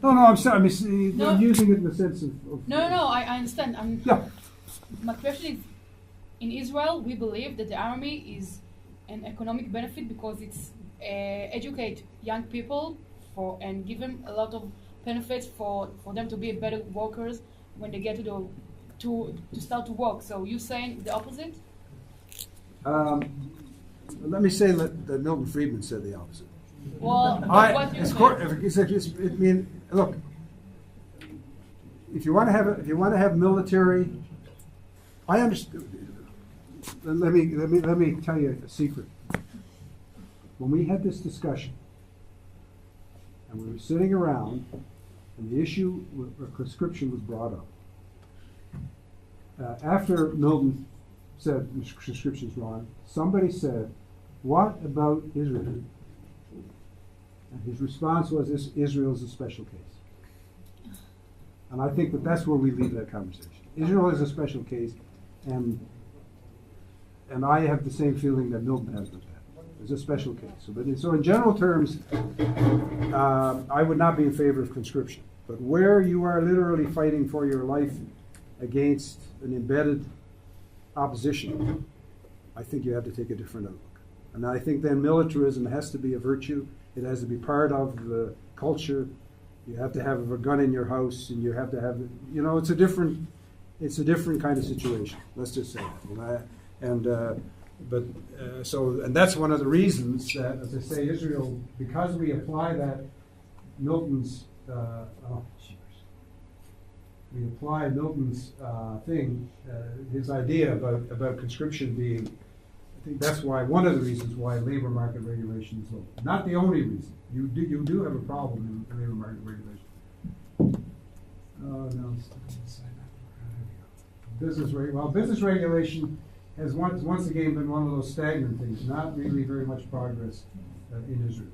No, I'm sorry. I'm using it in the sense of No, I understand. yeah. my question is, in Israel, we believe that the army is an economic benefit because it's educate young people and give them a lot of benefits for them to be better workers when they get to start to work. So you saying the opposite? Let me say that Milton Friedman said the opposite. Well, what you say? Look, if you want to have military, I understand. Let me tell you a secret. When we had this discussion, and we were sitting around, and the issue of conscription was brought up, after Milton said conscription is wrong, somebody said, "What about Israel?" And his response was, "Israel is a special case." And I think that's where we leave that conversation. Israel is a special case, and I have the same feeling that Milton has with that. It's a special case. So in general terms, I would not be in favor of conscription. But where you are literally fighting for your life against an embedded opposition, I think you have to take a different outlook. And I think then militarism has to be a virtue. It has to be part of the culture. You have to have a gun in your house, and you have to have, it's a different kind of situation. Let's just say that. And that's one of the reasons that, as I say, Israel, because we apply that Milton's thing, his idea about conscription being, I think that's why one of the reasons why labor market regulation is low. Not the only reason. You do have a problem in labor market regulation. No. Business regulation has once again been one of those stagnant things, not really very much progress in Israel.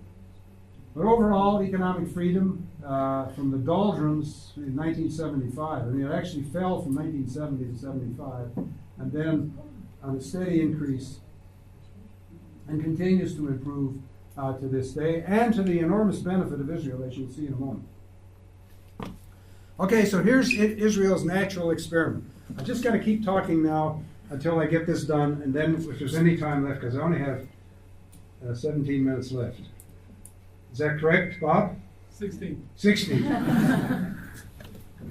But overall, economic freedom from the doldrums in 1975, it actually fell from 1970 to 75, and then on a steady increase, and continues to improve to this day, and to the enormous benefit of Israel, as you'll see in a moment. Okay, so here's Israel's natural experiment. I just got to keep talking now until I get this done, and then if there's any time left, because I only have 17 minutes left. Is that correct, Bob? 16. 16.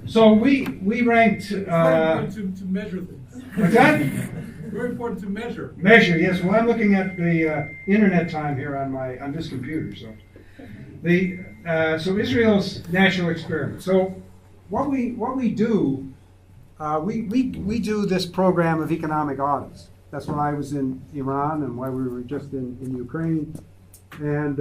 So we ranked. It's very important to measure things. What's that? Very important to measure. Measure, yes. Well, I'm looking at the internet time here on this computer. So Israel's natural experiment. So what we do. We do this program of economic audits. That's when I was in Iran and why we were just in Ukraine. And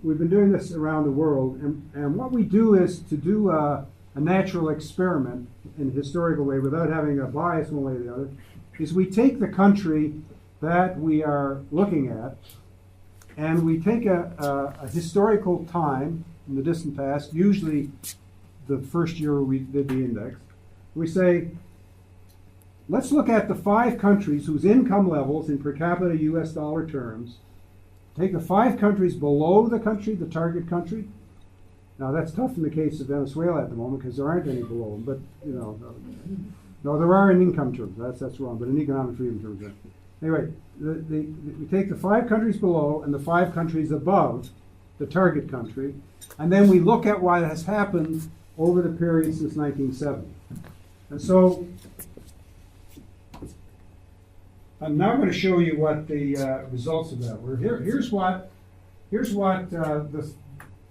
we've been doing this around the world. And what we do is to do a natural experiment in a historical way without having a bias one way or the other, is we take the country that we are looking at and we take a historical time in the distant past, usually the first year we did the index, we say, let's look at the 5 countries whose income levels in per capita US dollar terms, take the 5 countries below the target country. Now that's tough in the case of Venezuela at the moment because there aren't any below them, but no, there are in income terms, that's wrong, but in economic freedom terms. Anyway, we take the 5 countries below and the 5 countries above the target country, and then we look at what has happened over the period since 1970. And so I'm now going to show you what the results of that were. Here's what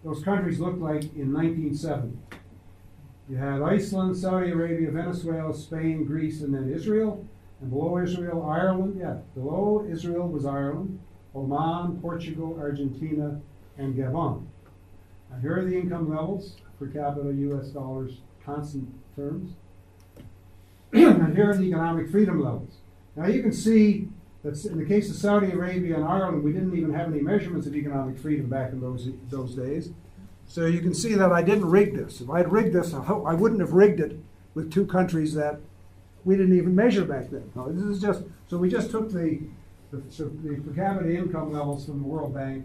those countries looked like in 1970. You had Iceland, Saudi Arabia, Venezuela, Spain, Greece, and then Israel. And below Israel, Ireland. Below Israel was Ireland, Oman, Portugal, Argentina, and Gabon. Now here are the income levels per capita US dollars, constant terms. And here are the economic freedom levels. Now you can see that in the case of Saudi Arabia and Ireland, we didn't even have any measurements of economic freedom back in those days. So you can see that I didn't rig this. If I'd rigged this, I wouldn't have rigged it with 2 countries that we didn't even measure back then. No, this is just, so we just took the per capita income levels from the World Bank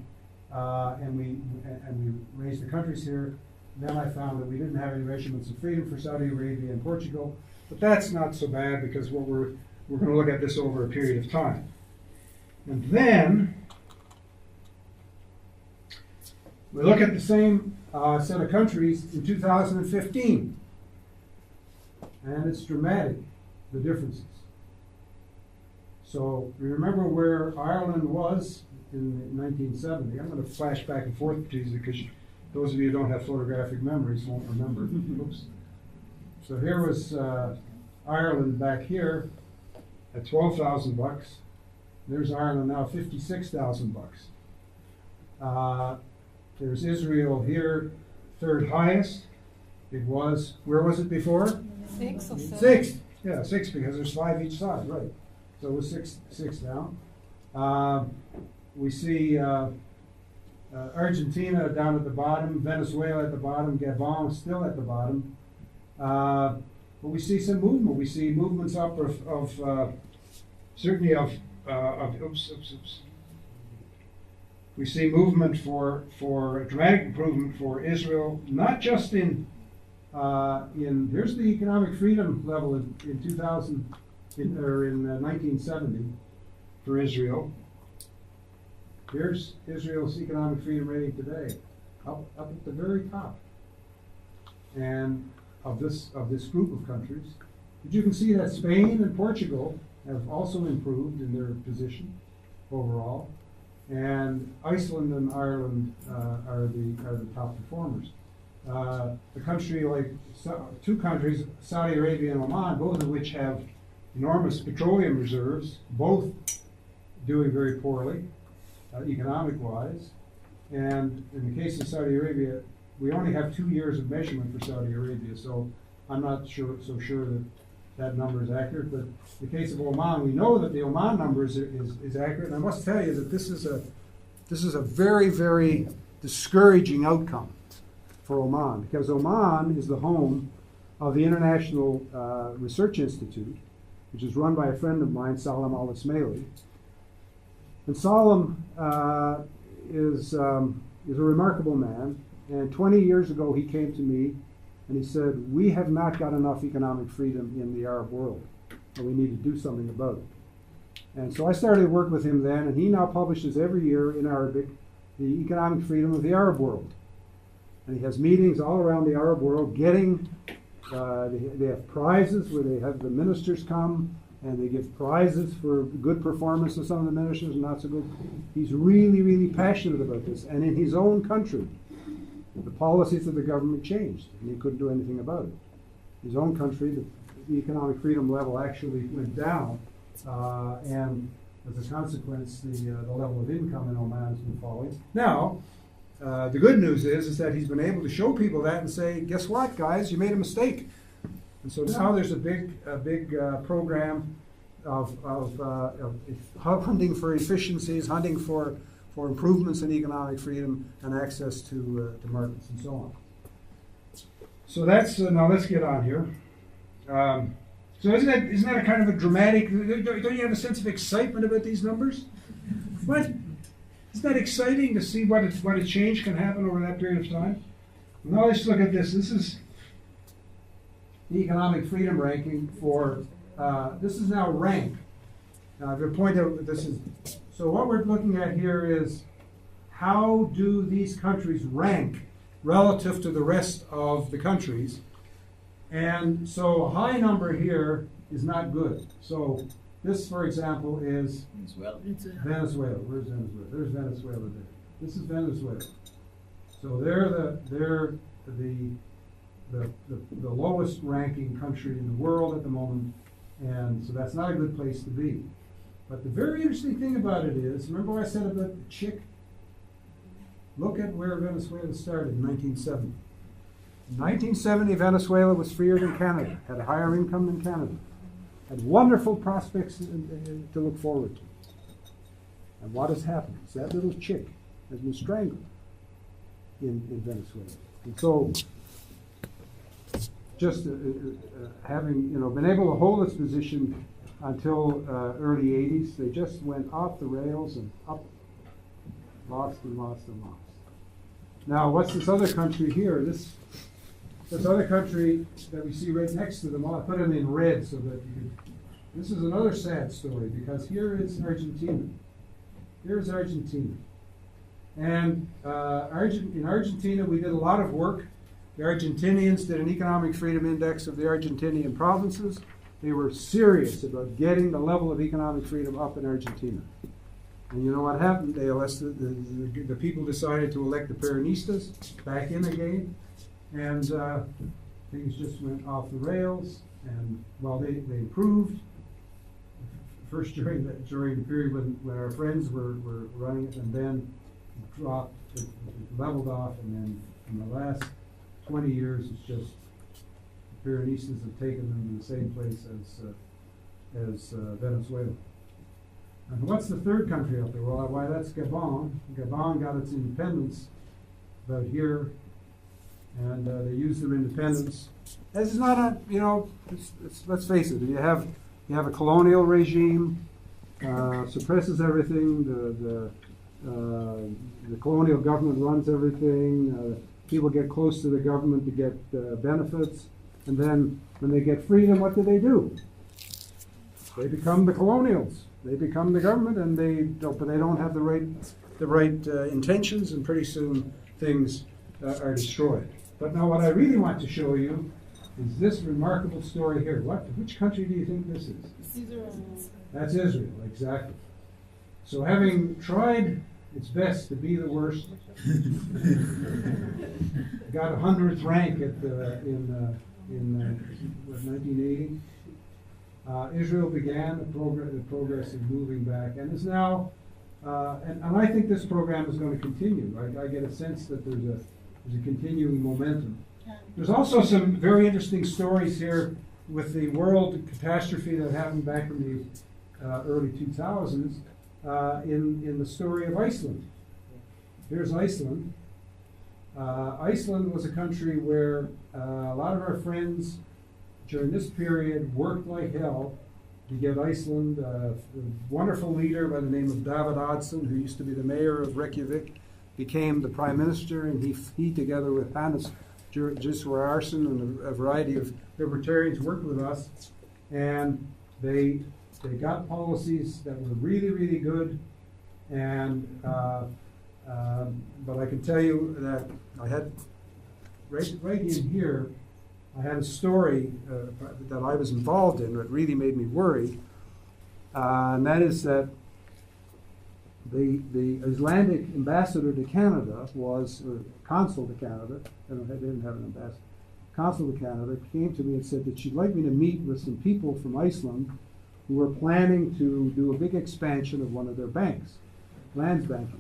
and we raised the countries here. Then I found that we didn't have any measurements of freedom for Saudi Arabia and Portugal. But that's not so bad because what we're going to look at this over a period of time. And then we look at the same set of countries in 2015. And it's dramatic, the differences. So you remember where Ireland was in 1970. I'm going to flash back and forth to you because those of you who don't have photographic memories won't remember. Oops. So here was Ireland back here at $12,000. There's Ireland now, $56,000. There's Israel here, third highest. It was, where was it before? 6 or 7. 6. Yeah, 6 because there's 5 each side, right. So it was 6 down. We see Argentina down at the bottom, Venezuela at the bottom, Gabon still at the bottom. But we see some movement. We see movements up of certainly of oops. We see movement for a dramatic improvement for Israel, not just in here's the economic freedom level in 1970 for Israel. Here's Israel's economic freedom rating today, up at the very top, and of this group of countries. But you can see that Spain and Portugal have also improved in their position overall, and Iceland and Ireland are the top performers. A country like 2 countries, Saudi Arabia and Oman, both of which have enormous petroleum reserves, both doing very poorly, economic-wise. And in the case of Saudi Arabia, we only have 2 years of measurement for Saudi Arabia, so I'm not so sure that that number is accurate. But in the case of Oman, we know that the Oman number is accurate. And I must tell you that this is a very, very discouraging outcome for Oman, because Oman is the home of the International Research Institute, which is run by a friend of mine, Salam Al-Ismaili. And Salam is a remarkable man, and 20 years ago he came to me and he said, we have not got enough economic freedom in the Arab world, and we need to do something about it. And so I started to work with him then, and he now publishes every year in Arabic the economic freedom of the Arab world. And he has meetings all around the Arab world, getting, they have prizes where they have the ministers come, and they give prizes for good performance of some of the ministers and not so good. He's really, really passionate about this. And in his own country, the policies of the government changed, and he couldn't do anything about it. His own country, the economic freedom level actually went down, and as a consequence, the level of income in Oman has been falling. Now, the good news is that he's been able to show people that and say, guess what, guys, you made a mistake. And so now there's a big program of hunting for efficiencies, hunting for improvements in economic freedom and access to markets and so on. So that's now let's get on here. So isn't that a kind of a dramatic? Don't you have a sense of excitement about these numbers? What? Isn't that exciting to see what a change can happen over that period of time? Now let's look at this. This is the economic freedom ranking for. This is now rank. Now, if you point out this is. So what we're looking at here is how do these countries rank relative to the rest of the countries? And so a high number here is not good. So this, for example, is Venezuela. Where's Venezuela? There's Venezuela there. This is Venezuela. So they're the lowest ranking country in the world at the moment, and so that's not a good place to be. But the very interesting thing about it is, remember what I said about the chick? Look at where Venezuela started in 1970. In 1970, Venezuela was freer than Canada, had a higher income than Canada, had wonderful prospects to look forward to. And what has happened is that little chick has been strangled in Venezuela. And so, just having been able to hold its position until early 80s, they just went off the rails and up, lost and lost and lost. Now, what's this other country here? This this other country that we see right next to them, I put them in red so that you can. This is another sad story because here is Argentina. Here's Argentina. And in Argentina, we did a lot of work. The Argentinians did an economic freedom index of the Argentinian provinces. They were serious about getting the level of economic freedom up in Argentina. And you know what happened? They elected, the people decided to elect the Peronistas back in again. And things just went off the rails. And well, they improved. First during the period when our friends were running it, and then it dropped, it leveled off, and then in the last 20 years, it's just the Peronistas have taken them to the same place as Venezuela. And what's the third country up there? Well, why that's Gabon. Gabon got its independence about here, and they used their independence. This is not a, you know, let's face it. You have a colonial regime, suppresses everything. The colonial government runs everything. People get close to the government to get benefits, and then when they get freedom, what do? They become the colonials. They become the government, and but they don't have the right intentions, and pretty soon things are destroyed. But now, what I really want to show you is this remarkable story here. Which country do you think this is? Israel. That's Israel, exactly. So having tried its best to be the worst, got 100th rank in 1980. Israel began the progress of moving back, and is now, and I think this program is going to continue. I get a sense that there's a continuing momentum. There's also some very interesting stories here with the world catastrophe that happened back in the early 2000s in the story of Iceland. Here's Iceland. Iceland was a country where a lot of our friends during this period worked like hell to get Iceland. A wonderful leader by the name of David Oddsson, who used to be the mayor of Reykjavik, became the prime minister, and he together with Hannes Giswararsson and a variety of libertarians worked with us, and they got policies that were really, really good. And but I can tell you that I had right in here, I had a story that I was involved in that really made me worry, and that is that the Icelandic ambassador to Canada was, or consul to Canada, they didn't have an ambassador, consul to Canada, came to me and said that she'd like me to meet with some people from Iceland who were planning to do a big expansion of one of their banks, Landsbanki.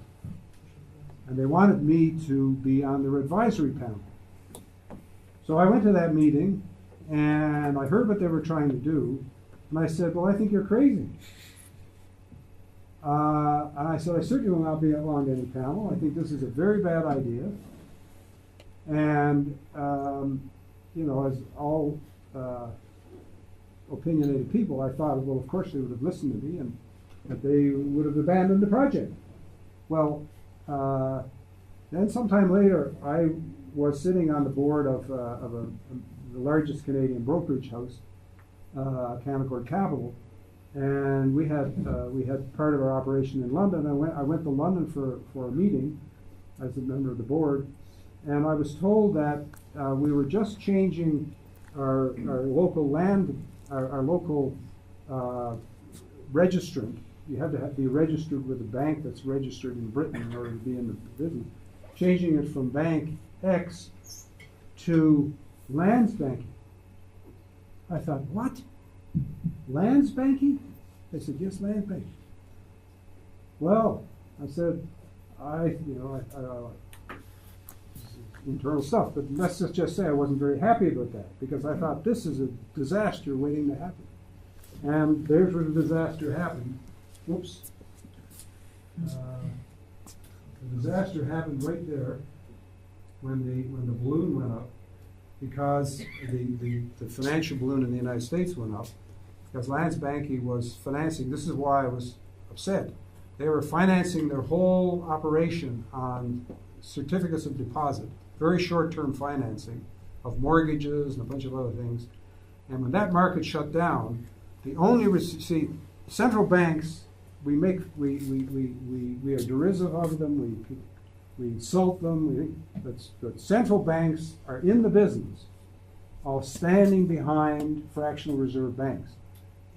And they wanted me to be on their advisory panel. So I went to that meeting, and I heard what they were trying to do, and I said, well, I think you're crazy. And I said, I certainly will not be on any panel. I think this is a very bad idea. And, as all opinionated people, I thought, well, of course they would have listened to me and that they would have abandoned the project. Well, then sometime later, I was sitting on the board of the largest Canadian brokerage house, Canaccord Capital, and we had part of our operation in London. I went to London for a meeting as a member of the board, and I was told that we were just changing our local land, our local registrant. You had to be registered with a bank that's registered in Britain in order to be in the business. Changing it from Bank X to Landsbanki. I thought, what? Landsbanki? They said, yes, Landsbanki. Well, I said, internal stuff, but let's just say I wasn't very happy about that, because I thought this is a disaster waiting to happen. And there's where the disaster happened. Whoops. The disaster happened right there when the balloon went up, because the financial balloon in the United States went up, because Landsbanki was financing. This is why I was upset. They were financing their whole operation on certificates of deposit, very short-term financing, of mortgages and a bunch of other things. And when that market shut down, the only central banks, we are derisive of them, we insult them, but central banks are in the business of standing behind fractional reserve banks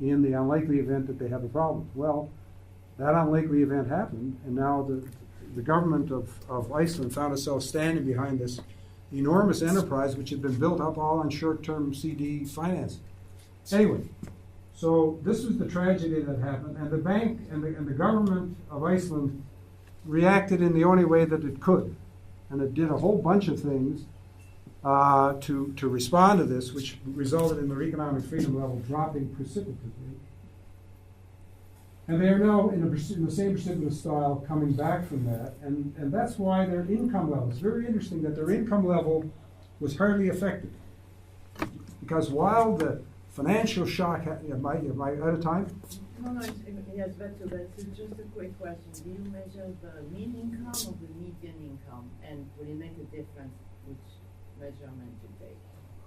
in the unlikely event that they have a problem. Well, that unlikely event happened, and now the government of Iceland found itself standing behind this enormous enterprise which had been built up all on short-term CD financing. Anyway, so this was the tragedy that happened, and the bank and the government of Iceland reacted in the only way that it could, and it did a whole bunch of things to respond to this, which resulted in their economic freedom level dropping precipitously. And they are now in the same precipitous style coming back from that, and that's why their income level, it's very interesting that their income level was hardly affected. Because while the financial shock, am I out of time? No, yes, that's just a quick question. Do you measure the mean income or the median income? And will it make a difference which measurement you take?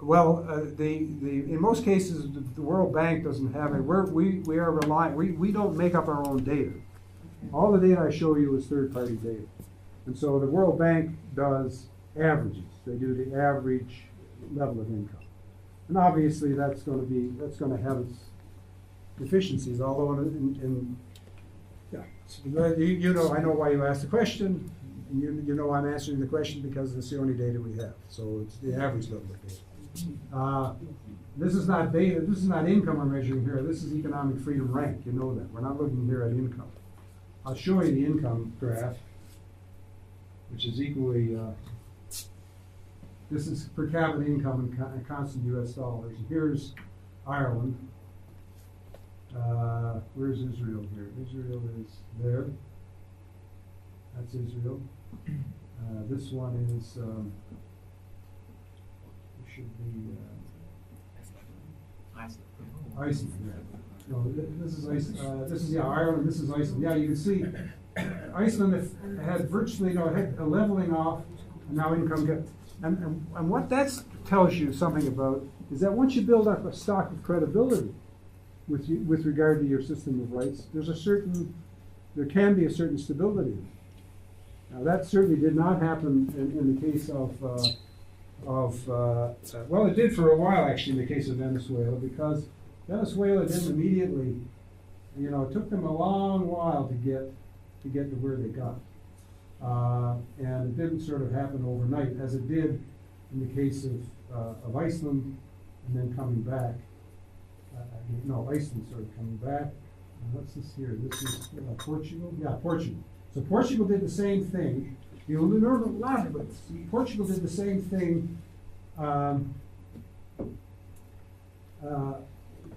Well, in most cases, the World Bank doesn't have it. We are relying, we don't make up our own data. All the data I show you is third-party data. And so the World Bank does averages. They do the average level of income. And obviously that's going to have its deficiencies, although you know, I know why you asked the question. You know I'm answering the question because it's the only data we have. So it's the average level of data. This is not data, this is not income we're measuring here. This is economic freedom rank. You know that. We're not looking here at income. I'll show you the income graph, which is equally, this is per capita income in constant US dollars. And here's Ireland. Where's Israel here? Israel is there. That's Israel. This one is, it should be Iceland. Yeah. No, this is Iceland. This is Ireland. This is Iceland. Yeah, you can see Iceland had virtually had a leveling off, and now income get. And what that tells you something about is that once you build up a stock of credibility with regard to your system of rights, there can be a certain stability. Now that certainly did not happen in the case well, it did for a while actually in the case of Venezuela, because Venezuela didn't immediately, it took them a long while to get to where they got. And it didn't sort of happen overnight, as it did in the case of Iceland, and then coming back. Iceland sort of coming back. What's this here? This is Portugal? Yeah, Portugal. So Portugal did the same thing. You'll learn a lot of it. Portugal did the same thing.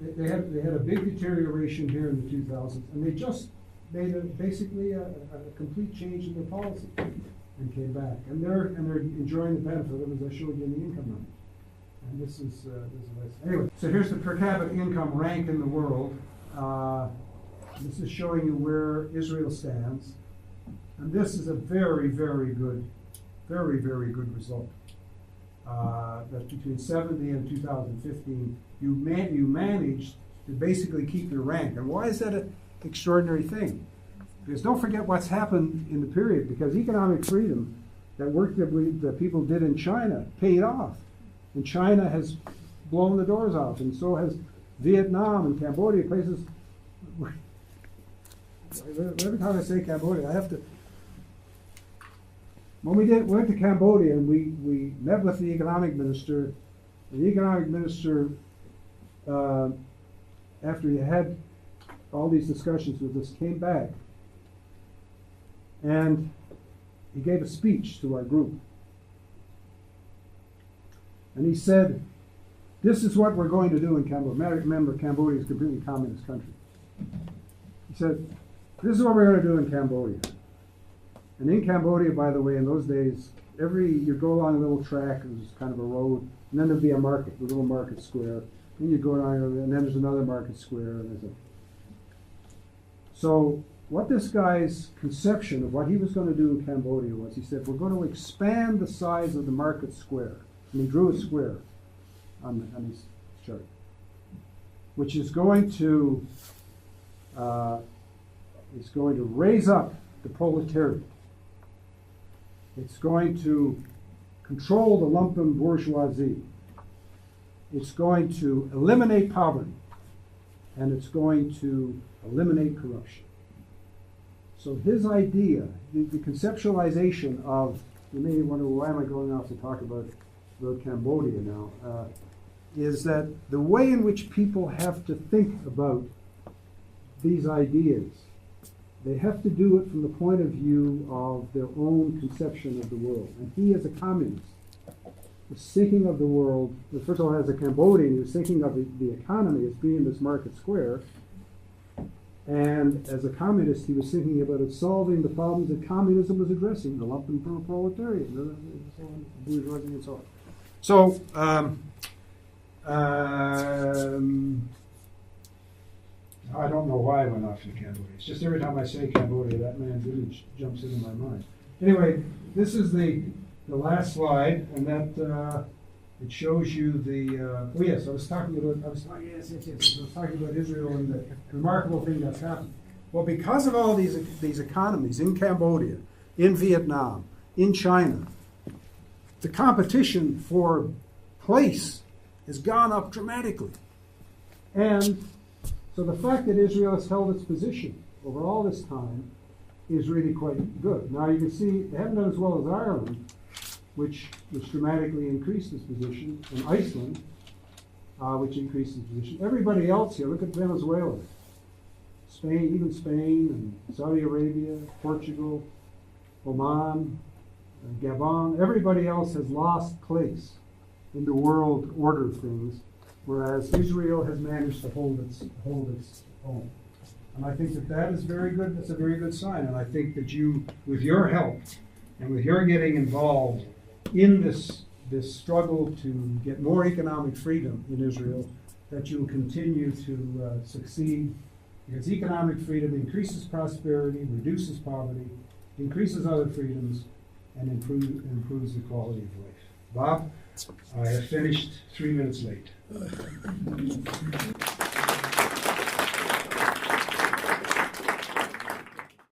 They had a big deterioration here in the 2000s, and they just made basically a complete change in their policy and came back. And they're enjoying the benefit of it, as I showed you in the income numbers. And this is anyway. So here's the per capita income rank in the world. This is showing you where Israel stands. And this is a very, very good result. That between 70 and 2015, you managed to basically keep your rank. And why is that an extraordinary thing? Because don't forget what's happened in the period, because economic freedom, that work that people did in China, paid off. And China has blown the doors off, and so has Vietnam and Cambodia, places. Every time I say Cambodia, I have to. When we went to Cambodia and we met with the economic minister, the economic minister, after he had all these discussions with us, came back and he gave a speech to our group. And he said, this is what we're going to do in Cambodia. Remember, Cambodia is a completely communist country. He said, this is what we're going to do in Cambodia. And in Cambodia, by the way, in those days, you go along a little track, there's kind of a road, and then there'd be a market, a little market square. Then you go down, and then there's another market square. So what this guy's conception of what he was going to do in Cambodia was, he said, we're going to expand the size of the market square. and he drew a square on his chart, which is going to raise up the proletariat. It's going to control the lumpen bourgeoisie. It's going to eliminate poverty, and it's going to eliminate corruption. So his idea, the conceptualization of, you may wonder, why am I going off to talk about Cambodia now, is that the way in which people have to think about these ideas, they have to do it from the point of view of their own conception of the world. And he, as a communist, was thinking of the world, first of all, as a Cambodian, he was thinking of the economy as being this market square. And as a communist, he was thinking about it solving the problems that communism was addressing, the lumpen proletariat, bourgeoisie, and so on. So, I don't know why I went off to Cambodia. It's just every time I say Cambodia, that man's image jumps into my mind. Anyway, this is the last slide, and that it shows you the. Oh yes, I was talking about Israel and the remarkable thing that's happened. Well, because of all these economies in Cambodia, in Vietnam, in China, the competition for place has gone up dramatically, and so the fact that Israel has held its position over all this time is really quite good. Now you can see they haven't done as well as Ireland, which dramatically increased its position, and Iceland, which increased its position. Everybody else here, look at Venezuela, Spain, even Spain, and Saudi Arabia, Portugal, Oman, Gabon. Everybody else has lost place in the world order of things, whereas Israel has managed to hold its own. And I think that is very good. That's a very good sign. And I think that you, with your help and with your getting involved in this struggle to get more economic freedom in Israel, that you will continue to succeed, because economic freedom increases prosperity, reduces poverty, increases other freedoms, and improves the quality of life. Bob, I have finished 3 minutes late.